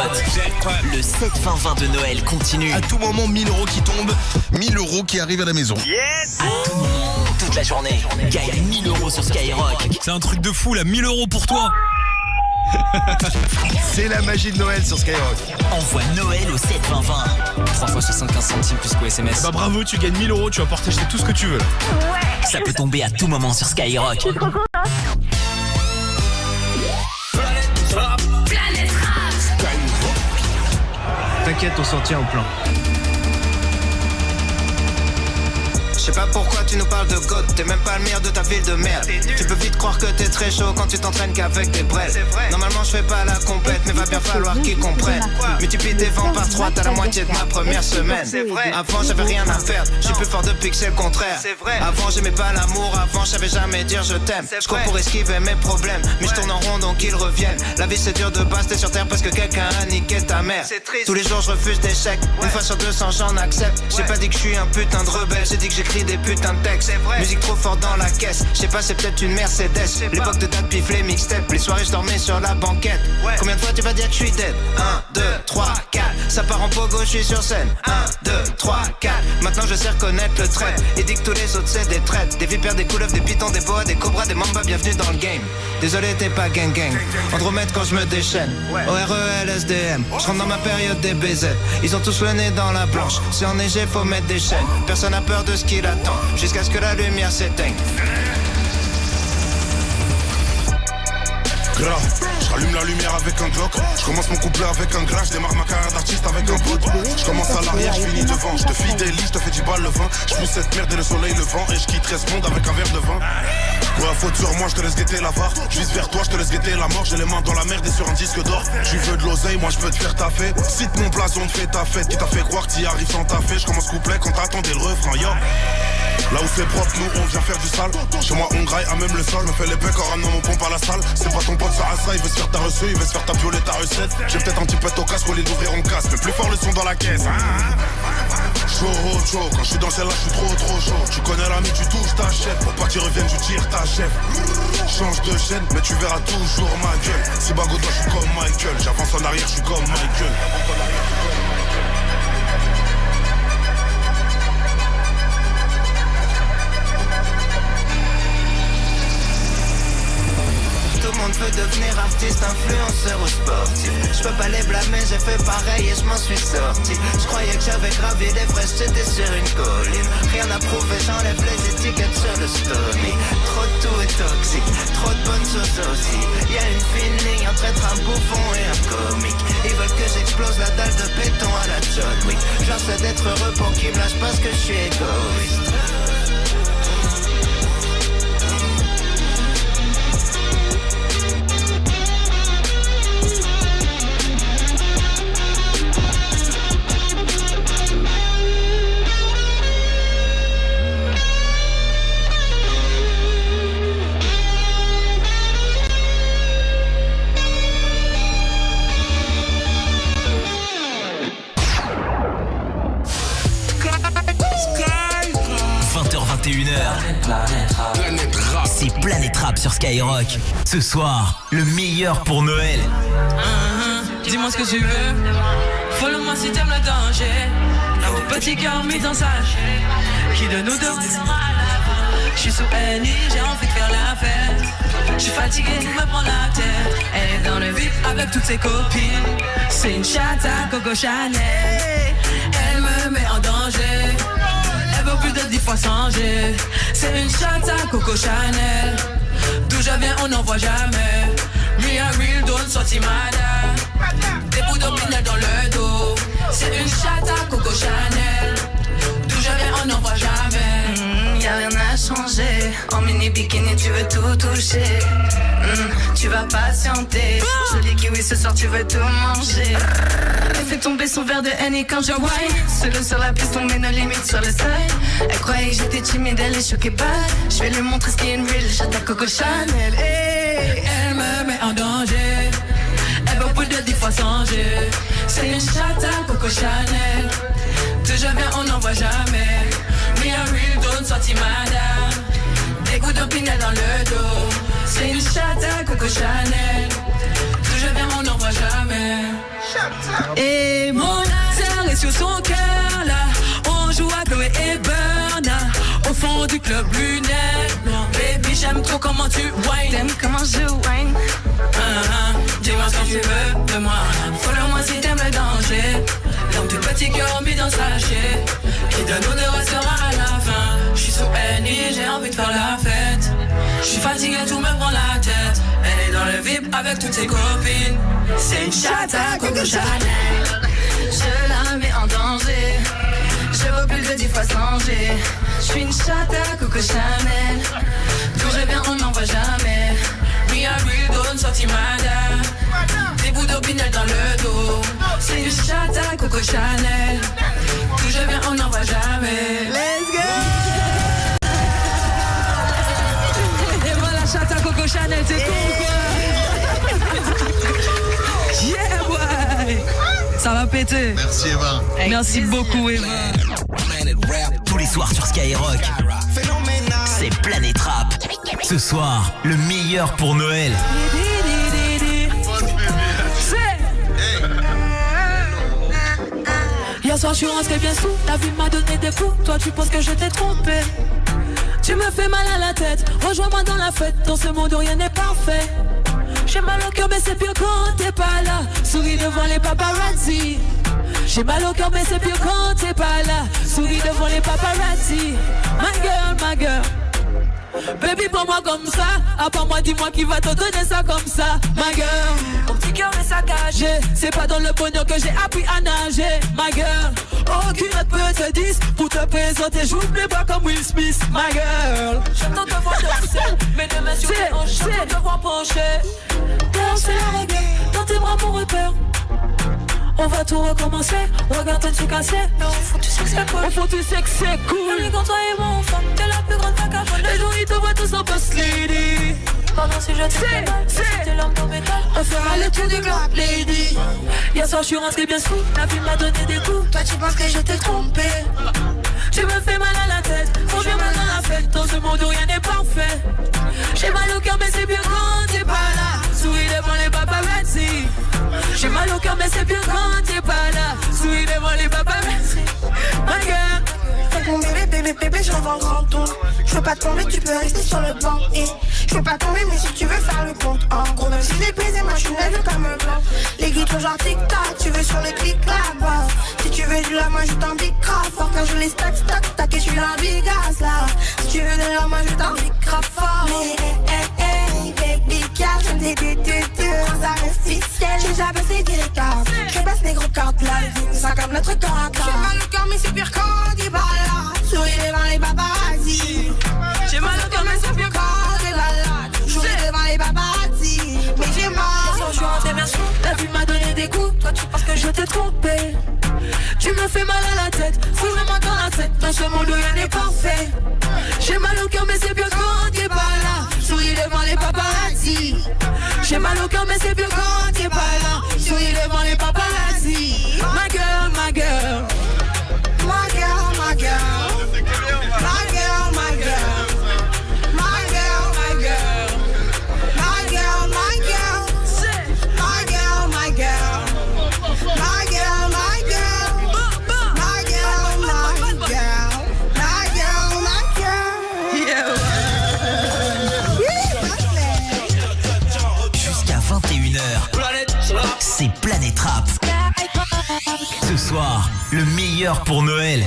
Speaker 2: Le 7-20-20 de Noël continue.
Speaker 4: À tout moment, 1000 euros qui tombent, 1000 euros qui arrivent à la maison.
Speaker 2: À tout moment, toute la journée, gagne 1000 euros sur Skyrock.
Speaker 6: C'est un truc de fou là, 1000 euros pour toi.
Speaker 4: C'est la magie de Noël sur Skyrock.
Speaker 2: Envoie Noël au 7-20-20.
Speaker 6: 3 fois 75 centimes plus qu'au SMS. Bah bravo, tu gagnes 1000 euros, tu vas pouvoir t'acheter tout ce que tu veux.
Speaker 2: Ça peut tomber à tout moment sur Skyrock.
Speaker 3: Planète Rap.
Speaker 6: T'inquiète, on s'en tient au plan.
Speaker 7: sais pas pourquoi tu nous parles de God. T'es même pas le meilleur de ta ville de merde. Tu peux vite croire que t'es très chaud quand tu t'entraînes qu'avec des brels. Normalement je fais pas la compète, mais va bien falloir qu'ils comprennent. Multiplie tes vents par 3, t'as la moitié de ma première semaine. Avant j'avais rien à perdre, je suis plus fort depuis que c'est le contraire. Avant j'aimais pas l'amour, avant je savais jamais dire je t'aime. Je cours pour esquiver mes problèmes, mais je tourne en rond donc ils reviennent. La vie c'est dur de base, t'es sur terre parce que quelqu'un a niqué ta mère. Tous les jours je refuse d'échecs, une fois sur 200 j'en accepte. J'ai pas dit que je suis un putain de rebelle, j'ai dit que j'écris des putains de textes. Musique trop fort dans la caisse, je sais pas c'est peut-être une Mercedes. L'époque de date pif les mixtapes, les soirées je dormais sur la banquette. Combien de fois tu vas dire que je suis dead? 1, 2, 3, 4, ça part en pogo, je suis sur scène. 1, 2, 3, 4, maintenant je sais reconnaître le trait. Et dit que tous les autres c'est des traites. Des vipères, des couleuvres, des pitons, des boas, des cobras, des mambas, bienvenue dans le game. Désolé t'es pas gang gang, Andromède quand je me déchaîne. ORELSDM, je rentre dans ma période des BZ. Ils ont tous le nez dans la blanche, c'est enneigé faut mettre des chaînes. Personne n'a peur de ce qu'il attend, jusqu'à ce que la lumière s'éteigne.
Speaker 8: Grave, j'allume la lumière avec un Glock. Je commence mon couplet avec un gras. Je démarre ma carrière d'artiste avec un pote. Je commence à l'arrière, je finis devant. Je te fidélise, je te fais 10 balles le vin. Je pousse cette merde et le soleil le vent. Et je quitte 13 mondes avec un verre de vin. Ouais, faute sur moi, je te laisse guetter l'avare. Je vise vers toi, je te laisse guetter la mort. J'ai les mains dans la merde et sur un disque d'or. Tu veux de l'oseille, moi je veux te faire taffer. Cite mon blason, te fais ta fête. Qui t'a fait croire que t'y arrives sans taffer. Je commence couplet quand t'attendais le refrain, yo. Là où c'est propre, nous on vient faire du sale. Chez moi on graille à même le sol. Me fait les pecs en ramenant mon pompe à la salle. C'est pas ton pote ça à ça, il veut se faire ta reçue, il veut se faire ta violer ta recette. J'ai peut-être un petit peu au casque, au lieu d'ouvrir on casse. Mais plus fort le son dans la caisse. Chaud, quand je suis dans celle-là, je suis trop chaud. Tu connais l'ami, tu touches ta chef. Pour pas qu'il revienne, tu tires ta chef. Change de chaîne, mais tu verras toujours ma gueule. Si bagot je suis comme Michael. J'avance en arrière, je suis comme Michael.
Speaker 7: Tout le monde veut devenir artiste, influenceur ou sportif. Je peux pas les blâmer, j'ai fait pareil et je m'en suis sorti. Je croyais que j'avais gravi l'Everest, j'étais sur une colline. Rien à prouver, j'enlève les étiquettes sur le story. Trop de tout est toxique, trop de bonnes choses aussi. Y'a une fine ligne entre être un bouffon et un comique. Ils veulent que j'explose la dalle de béton à la John Wick. J'essaie d'être heureux pour qu'ils me lâchent parce que je suis égoïste.
Speaker 2: C'est Planète Rap sur Skyrock. Ce soir, le meilleur pour Noël.
Speaker 3: Dis-moi ce que tu veux. Follow-moi si t'aimes le danger. Un petit cœur mis dans sa chair. Qui de nous deux je suis sous Annie, j'ai envie de faire la fête. Je suis fatigué, me prends la tête. Elle est dans le vip avec toutes ses copines. C'est une chatte à Coco Chanel. Elle me met en danger. Elle veut plus de 10 fois changer. C'est une chatte à Coco Chanel. D'où je viens, on n'en voit jamais. Me a real don't sortimada. Des bouts d'opinel dans le dos. C'est une chatte à Coco Chanel. D'où je viens, on n'en voit jamais.
Speaker 9: Y'a rien à changer. En mini bikini, tu veux tout toucher. Tu vas patienter. Joli kiwi, ce soir, tu veux tout manger. Elle fait tomber son verre de Henny quand je wine. Seul sur la piste, on met nos limites sur le seuil. Elle croyait que j'étais timide, elle est choquée bad. Je vais lui montrer ce qui est une real chatte à Coco Chanel.
Speaker 3: Hey. Elle me met en danger. Elle veut plus de 10 fois changer. C'est une chatte à Coco Chanel. D'où je viens, on n'en voit jamais. Me a real don't sortimada. Des coups d'opinel dans le dos. C'est une chatte à Coco Chanel. D'où je viens, on n'en voit jamais. Et mon laser est sur son cœur là. On joue à Chloé et Berna. Au fond du club lunettes. Baby, j'aime trop comment tu whine.
Speaker 9: T'aimes comment je whine.
Speaker 3: Dis-moi ce que tu veux de moi.
Speaker 9: Follow-moi si t'aimes le danger.
Speaker 3: Donc du petit cœur mis dans sa sachet. Qui de nous deux restera à la fin. J'suis sous Annie, j'ai envie de faire la fête. J'suis fatigué, tout me prend la tête. Elle est dans le VIP avec toutes ses copines. C'est une chatte à Coco Chanel.
Speaker 9: Je la mets en danger. Je veux plus de 10 fois changer. J'suis une chatte à Coco Chanel. D'où je viens, on n'en voit jamais. Miami donne sortimada. Des bouts d'opinel dans le dos. C'est une chatte à Coco Chanel. D'où je viens, on n'en voit jamais.
Speaker 3: Let's go! Et voilà, chatte à Coco Chanel, t'es cool quoi? Yeah boy! Ça va péter.
Speaker 4: Merci Eva.
Speaker 3: Merci beaucoup Eva.
Speaker 2: Tous les soirs sur Skyrock, c'est Planète Rap. Ce soir, le meilleur pour Noël.
Speaker 3: Hier soir je suis rentré bien sous, la vie m'a donné des coups. Toi tu penses que je t'ai trompé. Tu me fais mal à la tête, rejoins-moi dans la fête. Dans ce monde où rien n'est parfait. J'ai mal au cœur mais c'est pire quand t'es pas là. Souris devant les paparazzi. J'ai mal au cœur mais c'est pire quand t'es pas là. Souris devant les paparazzi. My girl. Baby prends-moi comme ça. À part moi dis-moi qui va te donner ça comme ça. My girl. Mon petit cœur est saccagé. C'est pas dans le bonheur que j'ai appris à nager. My girl. Aucune autre peut te dire. Pour te présenter j'ouvre mes bras comme Will Smith. My girl. J'attends de voir danser. Mais demain sur les hanches j'attends de voir pencher. Danser la reggae dans tes bras mon repère. On va tout recommencer, regarde tout casser. Mais au fond tu sais que c'est cool. Au fond tu sais que c'est cool. Même quand toi et moi enfant, t'es la plus grande vagabonde. Les gens ils te voient tous en boss lady. Pardon si je t'ai mal, c'était l'homme pour métal. On fera le tour du globe lady. Hier soir je suis rentré bien sous, la vie m'a donné des coups. Toi tu penses que je t'ai trompé. Tu me fais mal à la tête, faut bien mal dans la fête. Dans ce monde où rien n'est parfait. J'ai mal au cœur mais c'est bien quand t'es pas là. Souris devant les paparazzi. J'ai mal au cœur mais c'est bien quand t'es pas là. Souris devant les paparazzi. My girl.
Speaker 10: Fais mon bébé, je rêve en grand tour. Je veux pas tomber, tu peux rester sur le banc. Et je veux pas tomber, mais si tu veux faire le compte. En gros, même si j'ai baisé, moi je suis nerveux comme un blanc. Les guitars genre tic-tac, tu veux sur les clics là-bas. Si tu veux du la moi je t'en big grave fort. Quand je les stack, tac, et je suis dans big gas là. Si tu veux de la moi je t'en big grave fort. Mais baby car j'aime des sans artificiel. J'ai jamais cédé les cartes. Je passe les gros cartes là, ça comme notre corps à corps. J'ai mal au cœur mais c'est pire quand t'es pas là. Souris devant les paparazzi. J'ai mal au cœur mais c'est pire quand t'es pas là. Souris devant les paparazzi. Mais j'ai mal.
Speaker 3: Je suis rentré bien sous, la vie m'a donné des coups. Toi tu penses que je t'ai trompé. Tu me fais mal à la tête, faut vraiment dans la fête. Dans ce monde où rien n'est parfait. J'ai mal au cœur mais c'est bien quand t'es pas là. Souris devant les paparazzi. J'ai mal au cœur mais c'est bien quand t'es pas là. Souris devant les paparazzi. My girl.
Speaker 10: My girl. My girl. My girl. My girl. My girl. My girl. My girl. My girl. My girl. My girl. My girl. My girl. My girl. My girl. My girl.
Speaker 2: Jusqu'à 21h, c'est Planète Rap. Ce soir, le meilleur pour Noël.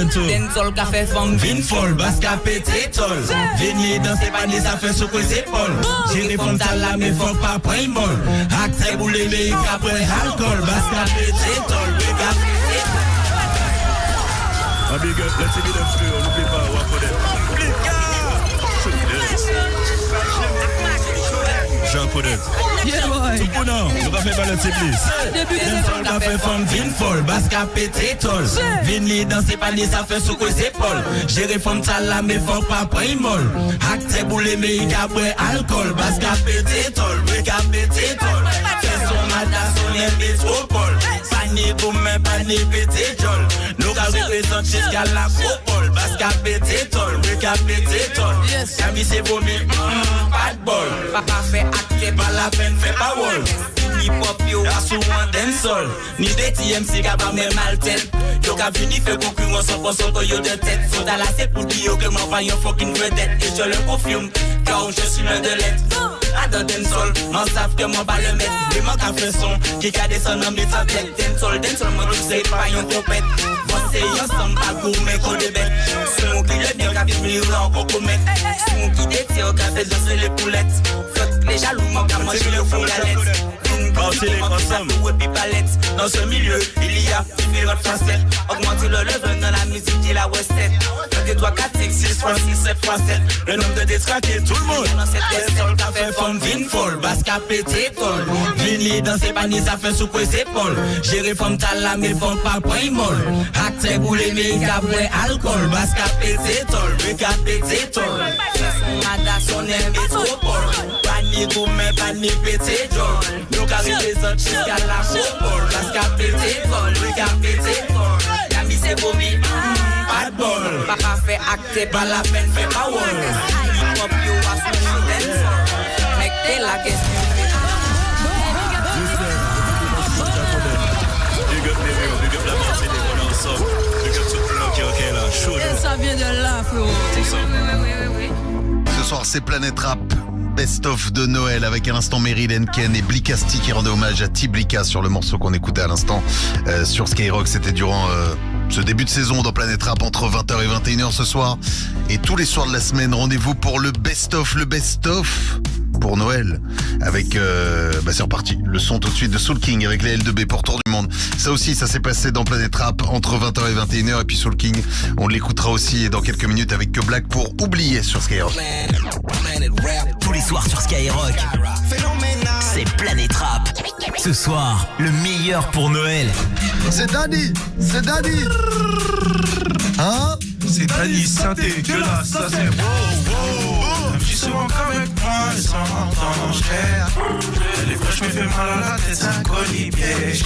Speaker 11: Dancehall café femme vin folle, basca pété tol. Venez danser pas des affaires sur les épaules. J'ai répondu à la mais faut pas prendre bol. Acte boulé mais après alcool, basca pété tol.
Speaker 5: A big up, let's give them free, n'oublie pas, walk for them. Jean Poudet. Tout pour nous, nous va faire balancer plus.
Speaker 11: Dancehall café femme vin folle, basca pété tol. Venez danser pas des affaires sur les épaules. J'ai répondu à la mais faut pas prendre bol. Acte boulé mais après alcool, basca pété tol. Pété tol. Fais son matin sur les métropoles. Panier pour main, panier pété tol. Nous représente jusqu'à la coupole. Basca pété tol. Pété tol. Camille c'est vomi, pas de bol. Papa fait acte, pas la peine, fait pas wall. Hip-hop yo a souvent dancehall. Ni des TMC capable même mal tête. Yo ka vini fait concurrence sans poisson que yo de tête. Sont à la c'est pour dire que mon paillon fucking vedette. Et je le confirme, car je suis l'un de l'aide. Dans dancehall, m'en savent que moi pas le mettre. Des manques à faire son, qui a des sons en mettant tête. Dancehall, moi tout c'est pas yon trompette. Moi c'est yon somme, pas gourmet qu'on débête. Son qui le bien, qu'a vite finir en cocomètre. Si on qui détient, on fait danser les poulettes. Flotte les jaloux, mon gars, manger le fond galette. Bouncer les consommes et puis palette. Dans ce milieu, il y a différentes facettes. Augmenter le level dans la musique et la westette. 1, 2, 3, 4, 5, 6, 3, 6, 7, 3, 7. Le nombre de détraqués, tout le monde. Dans cette recette, t'as fait fun, vin folle. Basca pété, tol. Vini dans ses paniers, ça fait sous quoi ses épaules. Gérer femme tala, mais femme pas point molle. Acte boulé, mais y'a boire alcool. Basca pété, tol. Béca pété, tol. Mada son métropole. Panier gourmet, panier pété, tol. Nous carrés les autres jusqu'à la chopole. Basca pété, tol. Béca pété, tol. Y'a mis ses vomis, pas de bol. Papa fait acte, pas la peine, fait pas wall. Hip hop, you a son dance. Mec, t'es la question.
Speaker 3: Et ça vient de là, Flo. Oui.
Speaker 4: Ce soir, c'est Planète Rap. Best-of de Noël avec à l'instant Meryl Henken et Blikasti qui rendait hommage à Tiblika sur le morceau qu'on écoutait à l'instant sur Skyrock. C'était durant ce début de saison dans Planète Rap entre 20h et 21h ce soir. Et tous les soirs de la semaine, rendez-vous pour le best-of pour Noël avec c'est reparti, le son tout de suite de Soul King avec les L2B pour Tour du Monde. Ça aussi, ça s'est passé dans Planète Rap entre 20h et 21h. Et puis Soul King, on l'écoutera aussi dans quelques minutes avec Que Black pour Oublier sur Skyrock.
Speaker 2: Tous les soirs sur Skyrock, c'est Planète Rap. Ce soir, le meilleur pour Noël.
Speaker 4: C'est Daddy. Hein?
Speaker 5: C'est Danny, ça dégueulasse, ça c'est wow. Je suis souvent qu'avec moi, sans danger. Les flèches me fait mal à la tête, c'est un colis piège.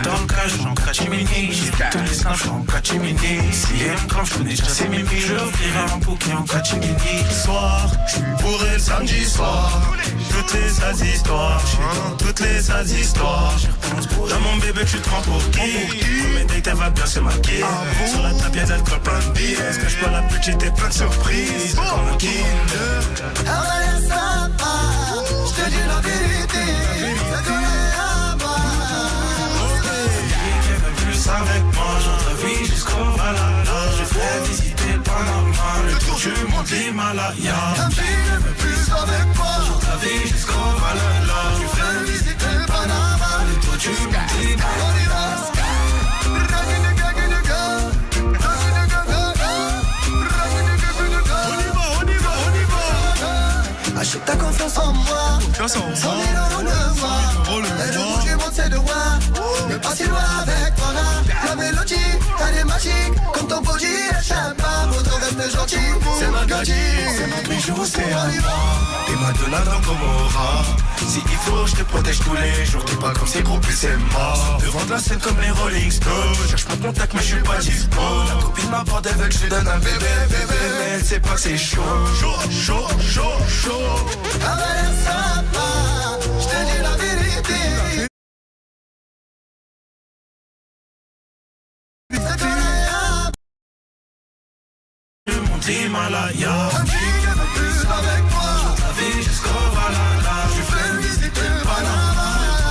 Speaker 5: Dans le cas, je suis en catimini. Tous les snaps, je suis en catimini. Si elle me crampe, je connais déjà ses mimi. Je l'offrirai un bouquet en catimini. Soir, je suis bourré le samedi soir. Toutes les sales histoires, je suis dans toutes les sales histoires. Dans mon bébé, tu te prends pour qui? Mes dates, elle va bien se maquiller. Sur la table, y'a de l'alcool, plein de billes. Est-ce que je peux la petite et plein de surprises? Comme un Kinder.
Speaker 10: Je te dis la vérité. C'est toi et moi.
Speaker 5: Qui veut plus avec moi? J'entre vie jusqu'au Valhalla. Je fais visiter le Panama, le tour du monde l'Himalaya.
Speaker 10: Qui veut plus avec moi?
Speaker 5: J'entre vie jusqu'au Valhalla. Je fais visiter le Panama, le tour du monde l'Himalaya.
Speaker 10: Achète ta confiance en moi. 100 000 € de moi. Et le bout du monde c'est de voir. Mais pas si loin avec toi là. La mélodie, elle est magique. Comme ton body, elle chaîne pas. Votre rêve est gentil. C'est ma gadji.
Speaker 5: C'est notre bijou, c'est à moi. T'es Madonna dans Gomorrah. Si il faut, je te protège tous les jours. T'es pas comme ces gros plus c'est mort. Devant de la scène comme les Rolling Stones. Cherche pas de contact, mais je suis pas dispo. La copine m'apporte, elle veut que je lui donne un bébé. Mais elle sait pas que c'est chaud.
Speaker 10: Avec ça, je te dis la vérité. C'est toi
Speaker 5: Le monde l'Himalaya.
Speaker 10: qui veut plus avec moi.
Speaker 5: La vie jusqu'au Valhalla. Je fais visiter le Panama.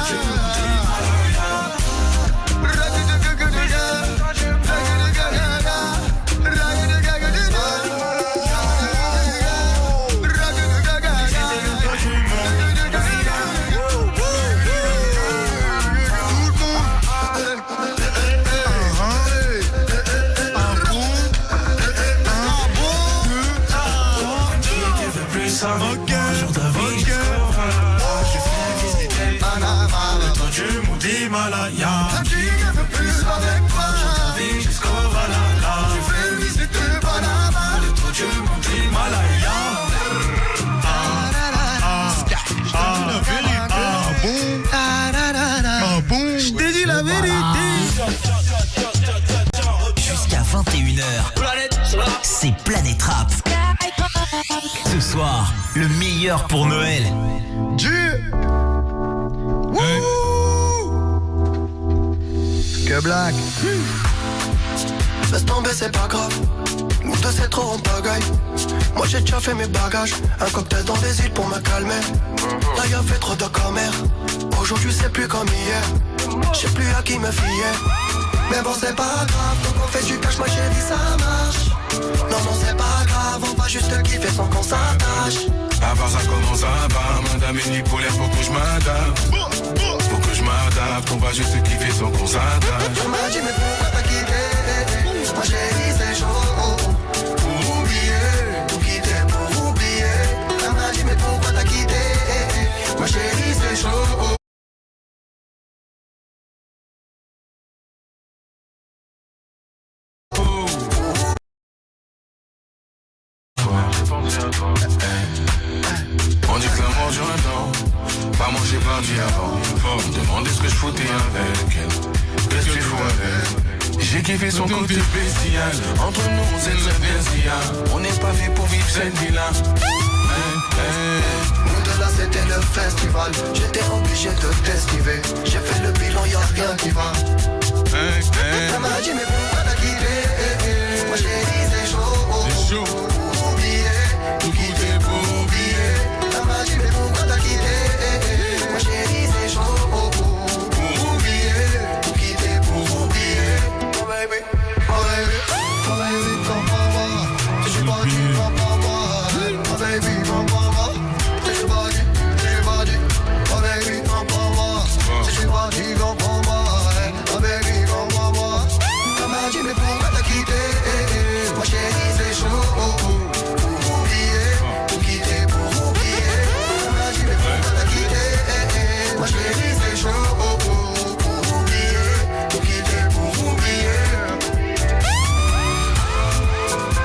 Speaker 5: Je le monde l'Himalaya. Himalaya.
Speaker 10: Qui veut plus avec moi?
Speaker 5: La vie jusqu'au Valhalla.
Speaker 10: Je fais visiter le Panama.
Speaker 5: Le tour du monde l'Himalaya.
Speaker 10: Je t'ai dit la vérité.
Speaker 2: Jusqu'à 21h, c'est Planète Rap. Ce soir, le meilleur pour Noël.
Speaker 10: Que Black. Laisse tomber, c'est pas grave. Nous deux, c'est trop en pagaille. Moi, j'ai déjà fait mes bagages. Un cocktail dans les îles pour me calmer. Là, y'a fait trop de commères. Aujourd'hui, c'est plus comme hier. Je sais plus à qui me fier. Mais bon, c'est pas grave. Donc, on fait du cash, ma chérie, ça marche. Non, c'est pas grave.
Speaker 12: juste kiffer sans qu'on s'attache.
Speaker 8: À part ça commence à bas, madame est bipolaire, faut que je m'adapte. Faut que je m'adapte, on va juste kiffer sans qu'on s'attache.
Speaker 12: Tu m'as dit mais pourquoi t'as quitté? Moi chérie c'est chaud. Pour oublier, tout quitter pour oublier. Tu m'as dit mais pourquoi t'as quitté? Moi chérie c'est chaud.
Speaker 8: On dit que l'amour dure un temps, pas moi j'ai parti avant. Me demander ce que je foutais avec elle. Qu'est-ce que tu fous avec? J'ai kiffé son côté spécial. Entre nous c'est très bien. On n'est pas fait pour vivre cette vie-là.
Speaker 12: Nous deux là c'était le festival. J'étais obligé de t'esquiver. J'ai fait le bilan, y'a rien qui va. Elle m'a dit mais pourquoi t'as quitté? Moi chérie c'est chaud.
Speaker 8: C'est chaud.
Speaker 12: Pour oublier, tout quitter pour oublier. Elle m'a dit mais pourquoi t'as quitté? Moi chérie c'est chaud. Pour oublier, tout quitter pour oublier. Oh baby, oh baby, oh baby, comprends-moi. Je suis pas dit, comprends-moi. Oh baby, comprends-moi. Je suis pas dit, oh baby, comprends-moi. Je suis pas dit, comprends-moi. Oh baby, comprends-moi. Elle m'a dit mais pourquoi t'as quitté? Moi chérie c'est chaud. Pour oublier, tout quitter pour oublier. Elle m'a dit mais pourquoi t'as quitté? Moi chérie c'est chaud. Pour oublier, tout quitter pour oublier.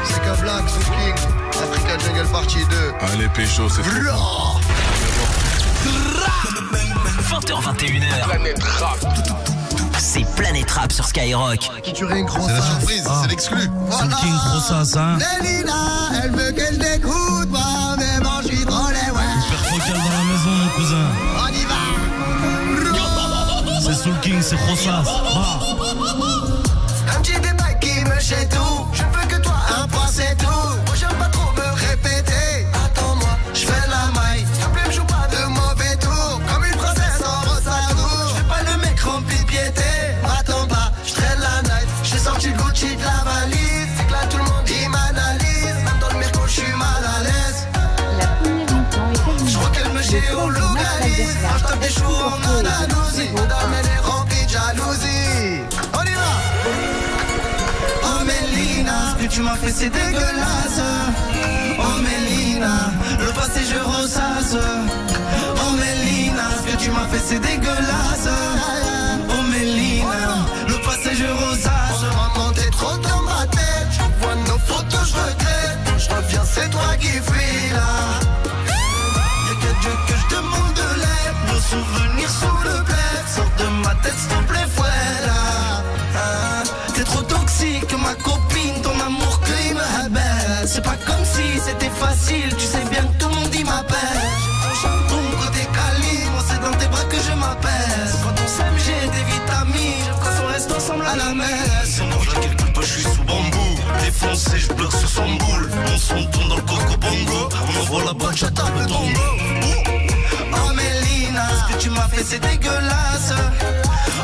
Speaker 12: C'est qu'un blague sous King, Africa Jungle partie 2.
Speaker 8: Allez pécho c'est fou.
Speaker 2: 20h21h.
Speaker 8: Planète Rap.
Speaker 2: C'est Planète Rap sur Skyrock.
Speaker 12: Featuring
Speaker 4: C'est la surprise, c'est l'exclu.
Speaker 11: Soul King Grossas, hein.
Speaker 12: Mélina, elle veut que je l'écoute, moi, mais bon, je suis trop les ouais.
Speaker 11: Hyper focal dans la maison, mon cousin.
Speaker 12: On y va.
Speaker 11: C'est Soul King, c'est Grossas.
Speaker 12: Un petit détail qui me chétoue. Je veux que toi, un point c'est tout. Moi, j'aime pas trop me répéter. Attends-moi, je fais la maille. S'il te plaît, me joue pas de mauvais tours. Comme une princesse en rosado. Je fais pas le mec rempli de piété. Attends pas, je traîne la night. J'ai sorti le Gucci de la valise. C'est que là, tout le monde il m'analyse. Même dans le merco, je suis mal à l'aise. Je crois qu'elle me géolocalise. Moi, je tape des choux en Andalousie. Mon dame, elle est remplie de jalousie. On y va. Oh Mélina, ce que tu m'as fait c'est dégueulasse. Oh Mélina, le passé je ressasse. Oh Mélina, ce que tu m'as fait c'est dégueulasse. Oh Mélina, le passé je ressasse. Maman t'es trop dans ma tête. Je vois nos photos, je regrette. Je reviens, c'est toi qui fuis là. Y'a qu'à Dieu que je demande de l'aide. Nos souvenirs sous le bled. Sors de ma tête s'il te plaît, fouet là. T'es trop toxique, ma copine, ton amour clean. C'est pas comme si c'était facile, tu sais bien que tout le monde y m'appelle. Ton côté câlin, moi c'est dans tes bras que je m'apaise. Quand on s'aime j'ai des vitamines, quand on reste ensemble à la messe. On mange quelque peu, je suis sous bambou. Défoncé, je bloque sur son boule. Mon son tourne dans le coco bongo. On envoie la bachata, le tango. Oh Mélina, ce que tu m'as fait c'est dégueulasse.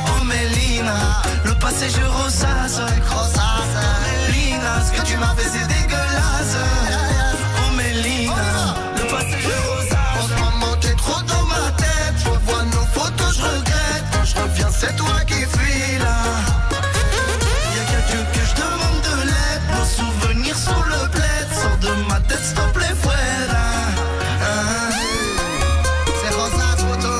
Speaker 12: Oh Mélina, le passé je ressasse. Mélina, ce que tu m'as fait c'est dégueulasse. Oh Mélina, le passé je ressasse. En ce moment t'es trop dans ma tête. Je vois nos photos, je regrette. Quand je reviens c'est toi qui fuis là. Y'a qu'à Dieu que je demande de l'aide. Nos souvenirs sous le bled. Sors de ma tête s'il te plaît frère. C'est Rosas photo.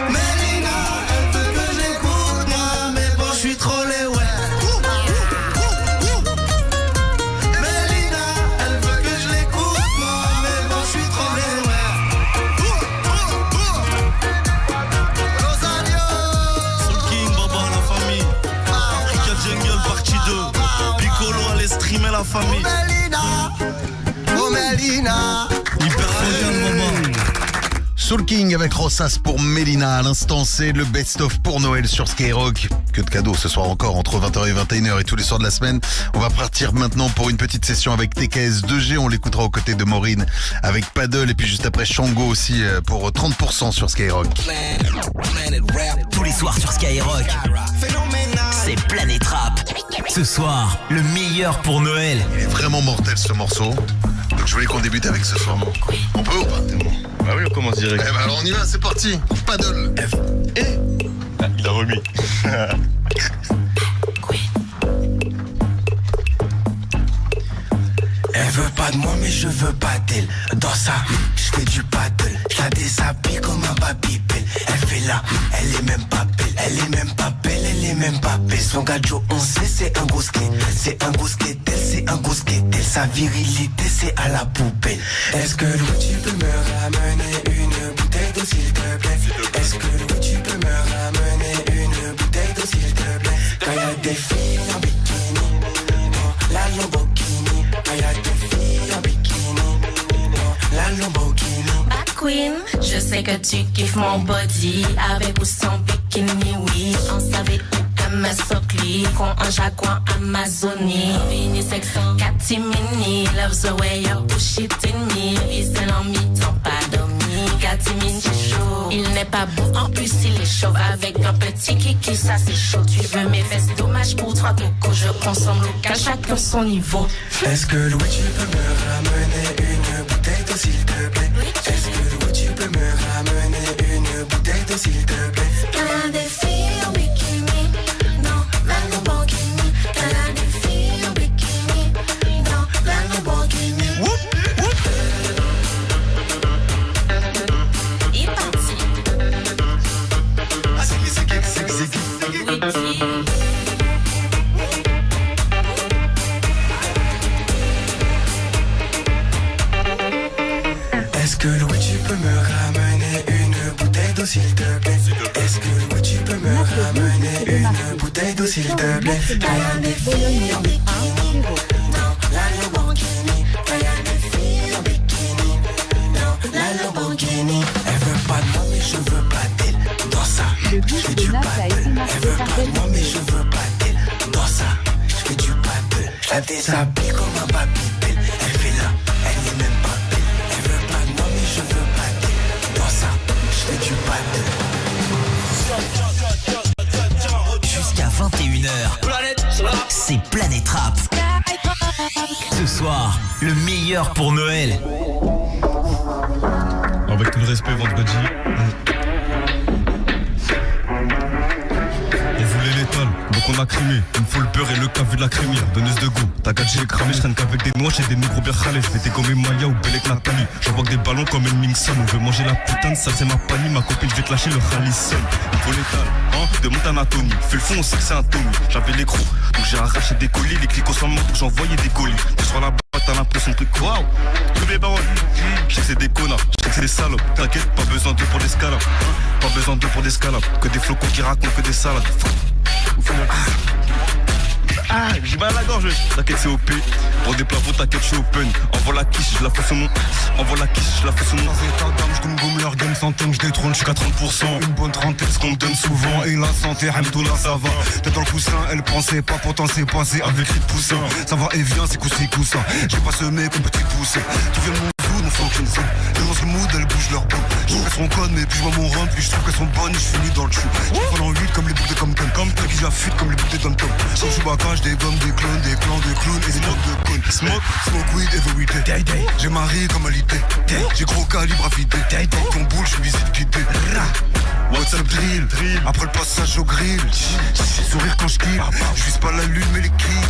Speaker 12: Mélina, elle veut que je l'écoute moi. Mais bon je suis trop les ouais. Mélina, elle veut que je l'écoute moi. Mais bon je suis trop les ouais.
Speaker 11: Soul King, Baba, la famille. Africa Jungle, partie 2. Piccolo, allez streamer la famille.
Speaker 12: Oh Mélina.
Speaker 11: Hyper focal, Baba.
Speaker 4: Soul King avec Rossas pour Mélina. À l'instant, c'est le best-of pour Noël sur Skyrock. Que de cadeaux ce soir encore entre 20h et 21h et tous les soirs de la semaine. On va partir maintenant pour une petite session avec TKS 2G. On l'écoutera aux côtés de Maureen avec Paddle. Et puis juste après Shango aussi pour 30% sur Skyrock.
Speaker 2: Tous les soirs sur Skyrock. C'est Planète Rap Ce soir, le meilleur pour Noël.
Speaker 4: Il est vraiment mortel ce morceau. Donc je voulais qu'on débute avec ce soir. On peut ou pas?
Speaker 6: Ah oui, on commence direct.
Speaker 4: Eh ben alors on y va, c'est parti. Paddle. F. Et.
Speaker 6: Ah, il a remis.
Speaker 11: Elle veut pas de moi mais je veux pas d'elle. Dans ça, je fais du paddle. Je la déshabille comme un babybel. Elle fait là, elle est même pas belle. Elle est même pas belle, elle est même pas belle. Son gadjo on sait c'est un gros skate. C'est un gros skate, c'est un gros skate. Sa virilité c'est à la poubelle. Est-ce que Louis tu peux me ramener une bouteille d'eau s'il te plaît? Est-ce que Louis tu peux me ramener une bouteille d'eau s'il te plaît? Quand y'a des filles en bikini, la Lamborghini. Quand y'a des filles en bikini, la Lamborghini.
Speaker 9: Bad Queen, je sais que tu kiffes mon body. Avec ou sans bikini, oui. On savait où MS Oakley. Con en Jaguar Amazonie. Vini sexo, Katimini. Loves the way you're pushing me. Vissel en mi-temps, pas dormi. Katimini, c'est chaud. Il n'est pas beau, en plus il est chauve. Avec un petit kiki, ça c'est chaud. Tu veux mes fesses, dommage pour toi, Coco. Je consomme local, chacun son niveau.
Speaker 11: Est-ce que Louis tu peux me ramener une bouteille d'eau s'il te plaît? Est-ce que Louis tu peux me ramener une bouteille d'eau s'il te plaît?
Speaker 9: Quand y'a des filles en bikini, non, la Lamborghini. Quand y'a des filles en bikini, non, la Lamborghini. Il est parti.
Speaker 11: Ah c'est qui? Est-ce que Louis tu peux me ramener une bouteille d'eau s'il te plaît? Est-ce que Louis tu peux me ramener une bouteille d'eau s'il te plaît?
Speaker 9: Quand y'a des filles en bikini, non, la Lamborghini. Quand y'a des filles en bikini, non, la Lamborghini.
Speaker 11: Elle veut pas de moi mais je veux pas d'elle. Dans ça, je fais du paddle. Elle veut pas de moi mais je veux pas d'elle. Dans ça, je fais du paddle. Je la déshabille comme un babybel. Elle fait là, elle est même pas belle. Elle veut pas de moi mais je veux pas d'elle. Dans ça, je fais du paddle.
Speaker 2: Jusqu'à 21h, c'est Planète Rap. Ce soir, le meilleur pour Noël.
Speaker 6: Avec tout le respect, vendredi. On voulait l'étale, donc on a crimé. Il me faut le beurre et le café de la crémière. Donneuse de go, ta gadget j'ai cramé. Je traîne qu'avec des noix, j'ai des négros bien râlés. Je vais dégommer Maya ou Belek Nathalie. J'envoie que des ballons comme une Mingson. On veut manger la putain de ça, c'est ma panie. Ma copine, je vais te lâcher le rallye seul. Il faut l'étale, hein, de mon anatomie. Fais le fond, on sait que c'est un Tommy. J'avais les crocs, donc j'ai arraché des colis. Les clics au mort, j'envoyais des colis. Tu sur la boîte, t'as l'impression de truc. Waouh, tous les paroles. Je sais que c'est des connards, je sais que c'est des salopes. T'inquiète, pas besoin d'eux pour l'escalade. Pas besoin d'eux pour l'escalade. Que des flocons qui racontent que des salades. J'ai mal à la gorge. T'inquiète, c'est OP. Pour des plafonds, t'inquiète, je suis open. Envoie la quiche, je la fais sur mon. Envoie la quiche, je la fais sur mon.
Speaker 13: Je gomme leur game sans thème, je détrône, je suis qu'à 30%. Une bonne trentaine, ce qu'on me donne souvent. Et la santé, Hamdoullah, ça va. T'es dans le coussin, elle pensait pas, pourtant c'est passé avec les poussins. Ça va et vient, c'est coussin. J'ai pas semé comme petit poussin. Tu viens de mon food, mon fucking son. Elle lance le mood, elle bouge leur peau. Je fais son code, mais puis je vois mon rhum, puis je trouve qu'elles sont bonnes, je finis dans le chou. Je prends en 8 comme les boucles de Compton. Comme toi qui j'affûte comme les boucles de Tom-Tom. Sans Chewbacca, des gommes, des clones, des clans de clowns et des modes de cônes. Smoke weed every day. J'ai marié comme alité. J'ai gros calibre à vider. Ton boule, je suis visite guidée. What's up drill? Après le passage au grill. Sourire quand je kill. Je vise pas la lune mais les kills.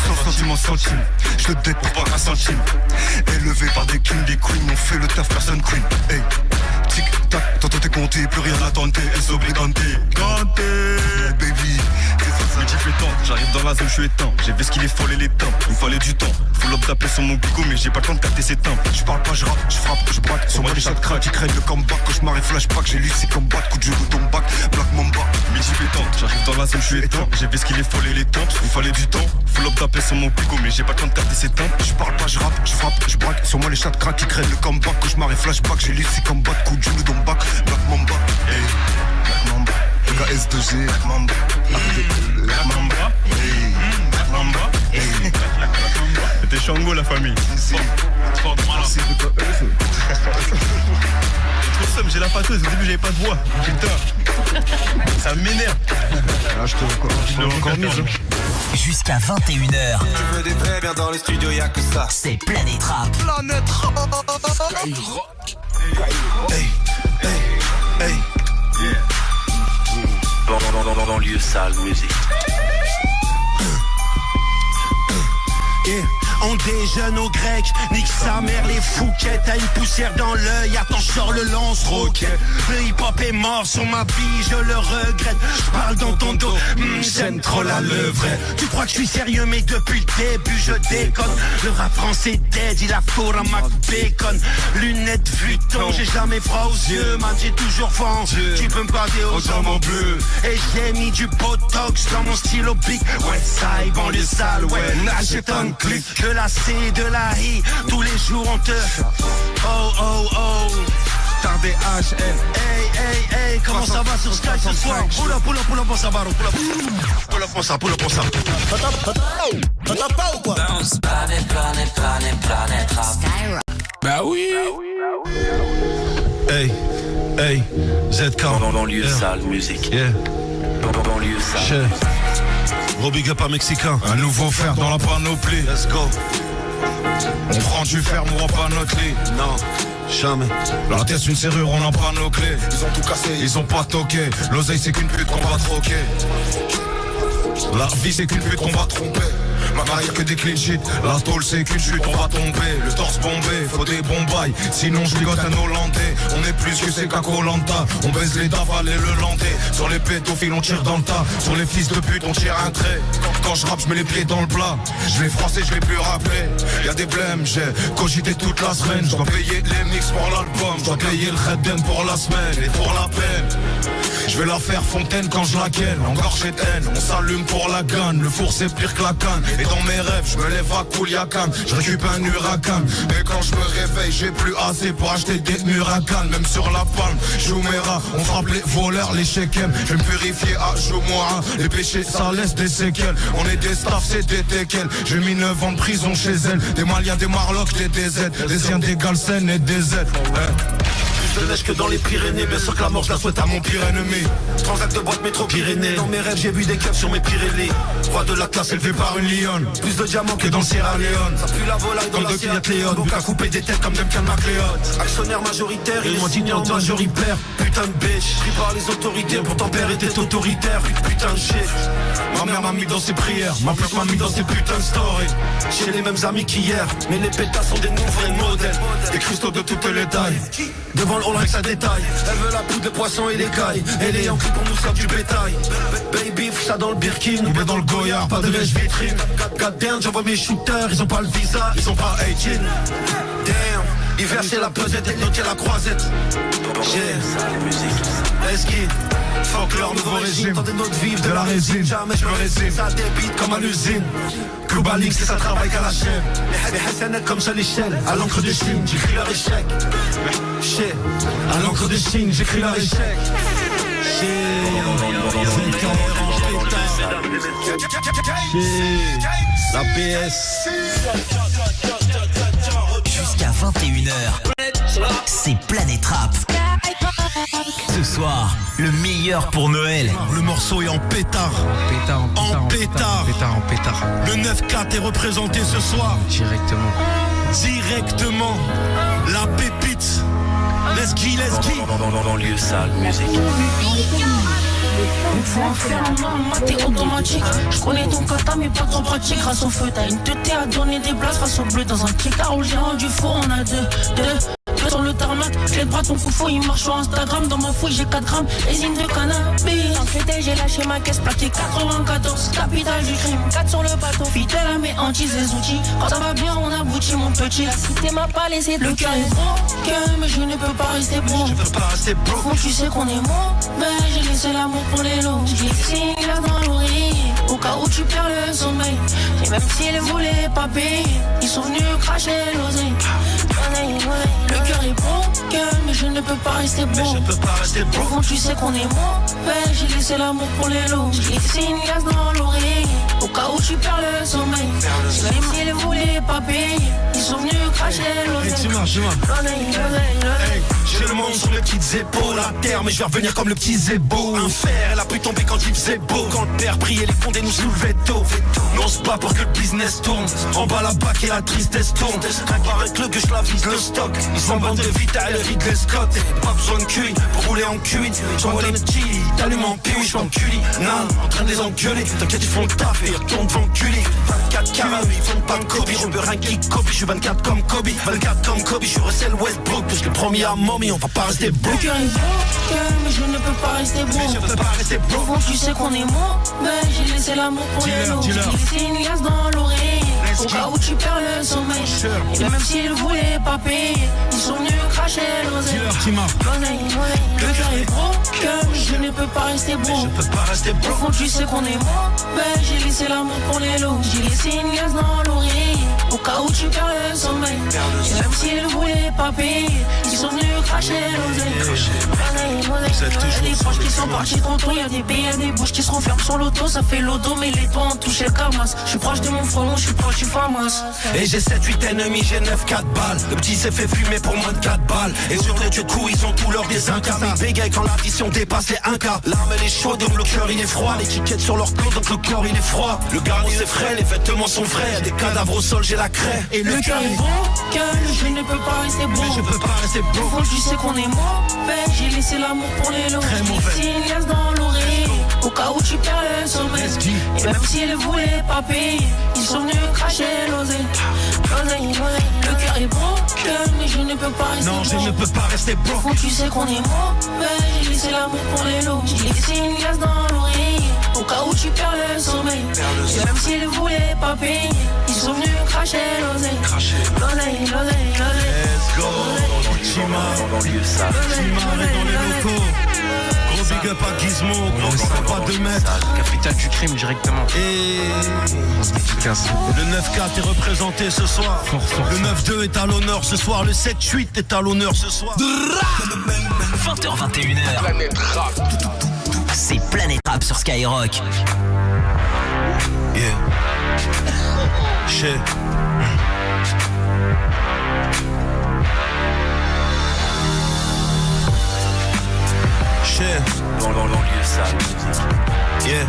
Speaker 13: Sans sentiment centime. Je le deck pour pas un centime. Élevé par des kings, des queens. On fait le taf, personne queen. Hey, tic tac, tantôt t'es compté, plus rien à tenter. Es obligante. Ganté, baby.
Speaker 6: Midi fait temps, j'arrive dans la zone, je suis éteint. J'ai vu ce qu'il est folle et les temps, il me fallait du temps. Faut l'op taper sur mon bigot, mais j'ai pas le temps de capter ses temps.
Speaker 13: Je parle pas, je rappe, je frappe, je braque. Sur moi les chats de crack, ils craignent le comeback. Cauchemar et flashback, j'ai lu c'est combat. Coup de jeu de ton bac, Black Mamba.
Speaker 6: Midi fait temps, j'arrive dans la zone, je suis éteint. J'ai vu ce qu'il est folle et les temps, il me fallait du temps. Faut l'op taper sur mon bigot, mais j'ai pas le temps de capter ses temps.
Speaker 13: Je parle pas, je rappe, je frappe, je braque. Sur moi les chats de crack, ils craignent le comeback. Cauchemar et flashback, j'ai lu c'est combat. Coup de jeu de ton bac, Black Mamba. Hey, Black Mamba. KS2G, Black Mamba.
Speaker 6: Black Mamba. Black Mamba. C'était Shango la famille. Fort de malin. Trop somme, j'ai la pâteuse, au début j'avais pas de voix. Putain, ça m'énerve.
Speaker 13: Là je te l'ai encore mise.
Speaker 2: Jusqu'à 21h.
Speaker 7: Tu veux des vrais, bien dans le studio, y'a que ça.
Speaker 2: C'est Planète Rap.
Speaker 4: Planète Rap.
Speaker 5: Skyrock. Hey, hey, hey.
Speaker 14: Dans lieu sale musique.
Speaker 11: Yeah. On déjeune au grec, nique sa mère les fouquettes. T'as une poussière dans l'œil, attends je sors le lance-roquette. Le hip-hop est mort sur ma vie, je le regrette. Je parle dans ton dos, j'aime trop la levrette. Tu crois que je suis sérieux mais depuis le début je déconne. Le rap français dead, il a faux à Mac Bacon. Lunettes Vuitton, j'ai jamais froid aux yeux, man j'ai toujours vent. Tu peux me parler aux diamants bleus. Et j'ai mis du botox dans mon stylo big. Ouais ça y banlieue sale, ouais, n'achète un clic. De la C, de la I, tous les jours on te oh oh oh. T'as des HL. Hey, hey, comment ça va sur Sky ce soir? Pull up, on ça va, pull up on ça. T'as pas ou quoi?
Speaker 15: Planète rap.
Speaker 5: Bah oui. Hey, hey, ZK.
Speaker 14: Dans lieu sale musique.
Speaker 5: Yeah.
Speaker 14: Dans lieu sale.
Speaker 5: Gros big up à Mexicain. Un nouveau fer dans la panoplie.
Speaker 4: Let's go.
Speaker 5: On prend du fer, mourra pas notre lit.
Speaker 4: Non, jamais.
Speaker 5: La tête, une serrure, on n'a pas nos clés.
Speaker 8: Ils ont tout cassé.
Speaker 5: Ils ont pas toqué. L'oseille, c'est qu'une pute qu'on va troquer. La vie, c'est qu'une pute qu'on va tromper. Ma carrière que des clean shit. La tôle, c'est qu'une chute, on va tomber. Le torse bombé, faut des bombailles. Sinon, je ligote un Hollandais. On est plus que c'est qu'à Koh-Lanta. On baise les davales et le landais. Sur les pédophiles, on tire dans le tas. Sur les fils de pute, on tire un trait. Quand je rappe, je mets les pieds dans le plat. Je vais français, je vais plus rappeler. Y'a des blèmes, j'ai cogité toute la semaine. Je dois payer les mix pour l'album. Je dois payer le Redden pour la semaine et pour la peine. Je vais la faire fontaine quand je la ken. Engorgé de haine, on s'allume pour la canne. Le four c'est pire que la canne. Et dans mes rêves, je me lève à Kouliakan. Je récupère un huracan. Et quand je me réveille, j'ai plus assez pour acheter des Huracan. Même sur la palme, Joumera. On frappe les voleurs, les shekem. Je vais me purifier à Joumoura. Les péchés, ça laisse des séquelles. On est des staffs, c'est des teckels. J'ai mis 9 ans de prison chez elle. Des Maliens, des Marlocks, des DZ. Des Siens, des Galsen et des Z.
Speaker 11: De neige que dans les Pyrénées, bien sûr que la mort je la souhaite à mon pire ennemi. Transact de boîte métro Pyrénées. Dans mes rêves j'ai vu des keufs sur mes Pyrénées. Roi de la classe élevé par une lionne. Plus de diamants que dans le Sierra Leone. Ça pue la volaille dans la Sierra Leone. Donc à couper des têtes comme Duncan MacLeod. Actionnaire majoritaire, il est signé en majoritaire. Putain de bitch, pris par les autorités. Pour ton père était autoritaire. Putain de shit. Ma mère m'a mis dans ses prières. Ma pute m'a mis dans ses putains de stories. J'ai les mêmes amis qu'hier. Mais les pétasses sont des nouveaux modèles. Des cristaux de toutes les tailles. Devant le Rolex à détail. Elle veut la poudre, le poisson et les cailles. Elle est en cul pour nous faire du bétail. Baby, fous ça dans le Birkin. Ou bien dans le Goyard, pas de lèche vitrine. Goddamn, j'envoie mes shooters. Ils ont pas le visa, ils ont pas 18. Damn, hiver c'est la pesette et noter la croisette. Let's get. Fuck leur nouveau régime. Tentez notre vivre de la résine. Jamais je me résine. Ça débite comme à l'usine. Cuba Link, c'est ça travail qu'à la chaîne. Les Hassanettes comme ça l'échelle. À l'encre de Chine, j'écris leur échec. Shit. À l'encre de Chine, j'écris leur échec.
Speaker 5: La PS.
Speaker 2: Jusqu'à 21h. C'est Planète Rap. Ce soir, le meilleur pour Noël.
Speaker 11: Le morceau est en pétard. En pétard. Le 9-4 est représenté ce soir. Directement. La pépite. Let's go.
Speaker 14: Dans lieu sale musique.
Speaker 10: Faut en faire un main, t'es automatique. Je connais ton kata mais pas trop pratique. Grâce au feu, t'as une teuté à donner des places face au bleu. Dans un tricard où j'ai rendu faux, on a deux sur le tarmac. J'ai le bras ton foufou, il marche sur Instagram. Dans ma fouille j'ai 4 grammes, résine de cannabis. En fait j'ai lâché ma caisse plaquée 94. Capitale du crime, 4 sur le bateau. Fidèle à mes hantises et outils. Quand ça va bien on aboutit mon petit. La cité m'a pas laissé. Le cœur est broken mais je ne peux pas rester bro. Au fond tu sais qu'on est mort. Mais j'ai laissé l'amour pour les lots. J'ai les là dans l'oreille. Au cas où tu perds le sommeil. Et même s'ils voulaient pas payer, ils sont venus cracher l'oseille. Le cœur est broken mais je ne peux pas rester bon. Au fond tu sais qu'on est mort. Mais j'ai laissé l'amour pour les lots. J'ai laissé une glace dans l'oreille. Au cas où tu perds le sommeil. Même s'ils voulaient pas payer, ils
Speaker 3: sont venus cracher l'oseille.
Speaker 11: J'ai le monde sur mes petites épaules. La terre, mais je vais revenir comme le petit Zébo. Un fer, elle a pu tomber quand il faisait beau. Quand le père priait, les fondés nous soulevaient tôt. Nous on se bat pour que le business tourne. En bas la bac et la tristesse tourne. Par un club que je la vise le stock. Ils s'en bandent de Vita et le Ridley Scott. Pas besoin de cuit pour rouler en cuit. J'envoie les petits, t'allumes en piou, j'suis en culi. Nan, en train de les engueuler. T'inquiète, ils font le taf et ils retournent devant le culi. 24 carats, ils font pas de copie. Je peux rien qui copie, je suis 24 comme Kobe. 24 comme Kobe, je suis Russell Westbrook. Parce que le premier à mommy, on va pas rester beau.
Speaker 3: Le cœur est broken, mais je ne peux pas rester beau.
Speaker 11: Mais je peux pas rester beau.
Speaker 3: Au fond, tu sais qu'on est mort, mais j'ai laissé l'amour pour les lots. J'ai laissé une glace dans l'oreille. Au cas où tu perds le sommeil. Et même s'ils voulaient pas payer, ils sont venus cracher l'oseille. Le cœur est broken, je ne peux pas rester beau. Au fond, tu sais qu'on est mort, mais j'ai laissé l'amour pour les lots. J'ai laissé une glace dans l'oreille. Au cas où tu perds le sommeil. Et même s'ils voulaient pas payer, ils sont venus cracher l'oseille. Y'a des proches qui sont partis trop tôt. Y'a des pays, y'a des bouches qui se renferment sur l'auto. Ça fait l'auto, mais les toits ont touché le camas. Je suis proche de mon frelon, je suis proche du famas.
Speaker 11: Et j'ai 7-8 ennemis, j'ai 9-4 balles. Le petit s'est fait fumer pour moins de 4 balles. Et sur les coups, ils ont tout leur désincarné. Bégaye quand l'addition dépasse les 1K. L'arme elle est chaude, donc le cœur il est froid. L'étiquette sur leur clos, donc le corps il est froid. Le garni c'est frais, les vêtements sont frais. Y'a des cadavres au sol, j'ai la craie. Et
Speaker 3: le cœur est broken, je ne peux pas rester beau.
Speaker 11: Mais je peux pas rester beau.
Speaker 3: Au fond, tu sais qu'on est mort, mais j'ai laissé l'amour pour les lots.
Speaker 11: Très mauvais.
Speaker 3: J'ai laissé une glace dans l'oreille. Au cas où tu perds le sommeil. Et même s'ils voulaient pas payer, ils sont venus cracher l'oseille. Le cœur est broken, mais je ne peux pas rester beau.
Speaker 11: Non, je ne peux pas rester beau.
Speaker 3: Au fond, tu sais qu'on est mort, mais j'ai laissé l'amour pour les lots. J'ai laissé une glace dans l'oreille. Au cas où tu perds le sommeil. Et même s'ils voulaient pas payer, ils sont venus cracher l'oseille. L'oseille.
Speaker 11: Let's go. Chima est dans les locaux. Gros big up à Gizmo, gros pas 2 mètres.
Speaker 15: Capitale du crime directement.
Speaker 11: Et le 9-4 est représenté ce soir. Le 9-2 est à l'honneur ce soir. Le 7-8 est à l'honneur ce soir.
Speaker 2: 20h21h.
Speaker 16: Planète Rap.
Speaker 2: C'est Planète Rap sur Skyrock.
Speaker 11: Yeah. Shit.
Speaker 14: Dans lieu sale.
Speaker 11: Yeah.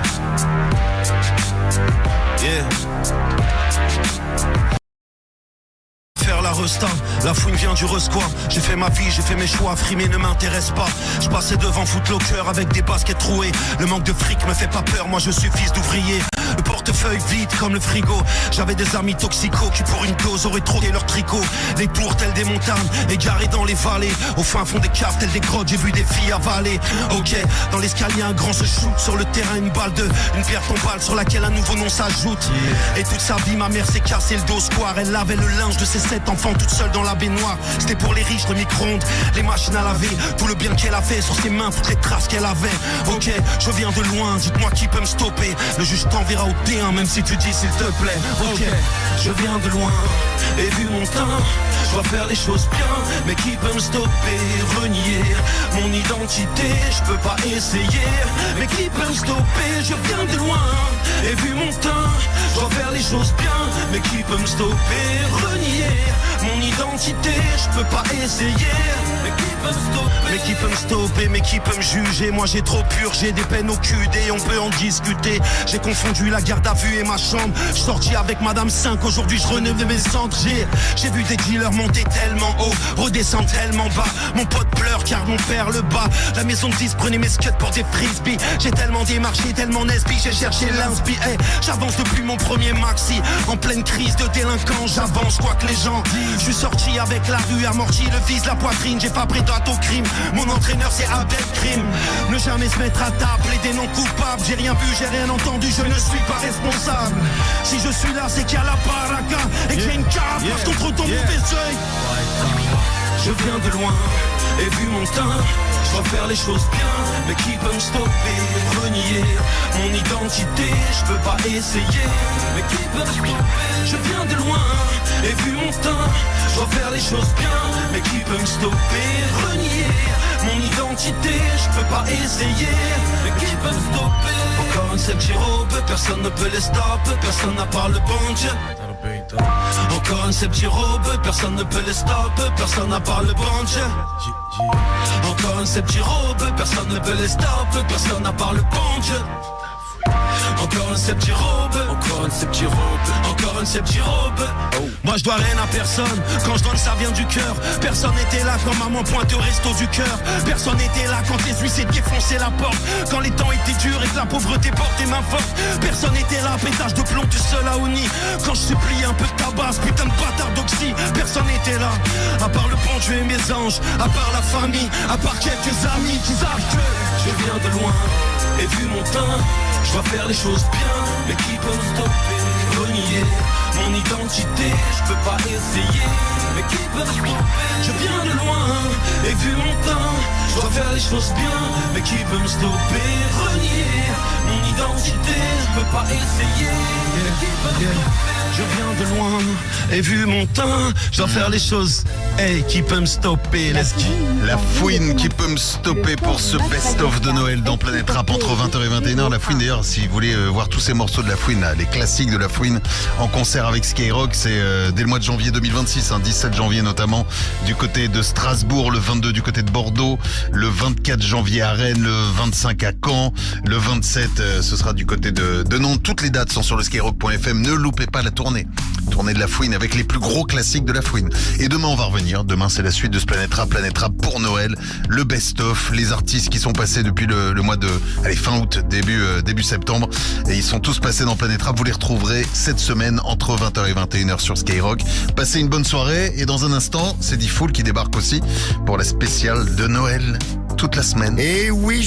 Speaker 11: Faire la resta, la fouine vient du resquois. J'ai fait ma vie, j'ai fait mes choix, frimer ne m'intéresse pas. Je passais devant Footlocker avec des baskets trouées. Le manque de fric me fait pas peur, moi je suis fils d'ouvrier. Le portefeuille vide comme le frigo. J'avais des amis toxicos qui pour une dose auraient trotté leur tricot. Les tours telles des montagnes, égarées dans les vallées. Au fin fond des caves telles des grottes, j'ai vu des filles avaler. Ok, dans l'escalier un grand se shoot. Sur le terrain une balle de, une pierre tombale sur laquelle un nouveau nom s'ajoute. Et toute sa vie ma mère s'est cassé le dos square. Elle lavait le linge de ses 7 enfants toute seule dans la baignoire. C'était pour les riches, le micro-ondes, les machines à laver. Tout le bien qu'elle a fait sur ses mains, toutes les traces qu'elle avait. Ok, je viens de loin, dites-moi qui peut me stopper. Le juge t'enverra au T1 même si tu dis s'il te plaît. Ok, je viens de loin et vu mon teint, je dois faire les choses bien. Mais qui peut me stopper, renier mon identité, je peux pas essayer. Mais qui peut me stopper, je viens de loin et vu mon teint, je dois faire les choses bien. Mais qui peut me stopper, renier mon identité, je peux pas essayer. Mais qui peut me stopper, mais qui peut me juger. Moi j'ai trop purgé des peines au QD, on peut en discuter. J'ai confondu la garde à vue et ma chambre. Je sortis avec Madame 5, aujourd'hui je renouvelais mes centres. J'ai vu des dealers monter tellement haut, redescendre tellement bas. Mon pote pleure car mon père le bat. La maison de 10 prenait mes scuds pour des frisbees. J'ai tellement démarché, tellement nesbi, j'ai cherché l'inspi. Hey, j'avance depuis mon premier maxi. En pleine crise de délinquant, j'avance quoi que les gens disent. Je suis sorti avec la rue amortie, le vise, la poitrine. J'ai fabriqué au crime, mon entraîneur c'est Abdelkrim. Ne jamais se mettre à table, et des non coupables. J'ai rien vu, j'ai rien entendu, je ne suis pas responsable. Si je suis là c'est qu'il y a la baraka et qu'il y a une carapace contre ton mauvais œil. Je viens de loin et vu mon teint, je dois faire les choses bien. Mais qui peut me stopper, renier mon identité, je peux pas essayer. Mais qui peut me stopper, je viens de loin et vu mon teint, je dois faire les choses bien. Mais qui peut me stopper, renier mon identité, je peux pas essayer. Mais qui peut me stopper. Encore un sexy robe, personne ne peut les stopper. Personne n'a part le bon Dieu. Encore un de ces petits robes, personne ne peut les stopper, personne à part le bon Dieu. Encore un de ces petits robes, personne ne peut les stopper, personne à part le bon Dieu. Encore un de ces petits robes, encore un de ces petits robes, encore un de ces petits robes. Moi je dois rien à personne, quand je donne ça vient du cœur. Personne n'était là quand maman pointe au resto du cœur. Personne n'était là quand les huissiers défonçaient la porte. Quand les temps étaient durs et que la pauvreté portait main forte. Personne n'était là, pétage de plomb tout seul à Oni. Quand je supplie un peu de tabac, ce putain de bâtard d'oxy. Personne n'était là, à part le bon Dieu et mes anges. À part la famille, à part quelques amis qui savent que je viens de loin. Et vu mon teint, je dois faire les choses bien. Mais qui peut me stopper, renier mon identité, je peux pas essayer. Mais qui peut me stopper, je viens de loin. Et vu mon teint, je dois faire les choses bien. Mais qui peut me stopper, renier mon identité, je peux pas essayer. Mais qui peut me stopper, je viens de loin. Et vu mon teint, je dois faire les choses. Hey, qui peut me stopper, let's go.
Speaker 4: La Fouine qui peut me stopper pour ce best-of de Noël dans Planète Rap entre 20h et 21h. La Fouine d'ailleurs, si vous voulez voir tous ces morceaux de La Fouine, là, les classiques de La Fouine en concert avec Skyrock, c'est dès le mois de janvier 2026, 17 janvier notamment, du côté de Strasbourg, le 22 du côté de Bordeaux, le 24 janvier à Rennes, le 25 à Caen, le 27 ce sera du côté de Nantes. Toutes les dates sont sur le skyrock.fm, ne loupez pas la tournée de La Fouine avec les plus gros classiques de La Fouine. Et demain on va revenir. Demain, c'est la suite de ce Planète Rap pour Noël. Le best-of, les artistes qui sont passés depuis le mois de fin août, début septembre. Et ils sont tous passés dans Planète Rap. Vous les retrouverez cette semaine entre 20h et 21h sur Skyrock. Passez une bonne soirée. Et dans un instant, c'est D-Fool qui débarque aussi pour la spéciale de Noël toute la semaine.
Speaker 12: Et oui,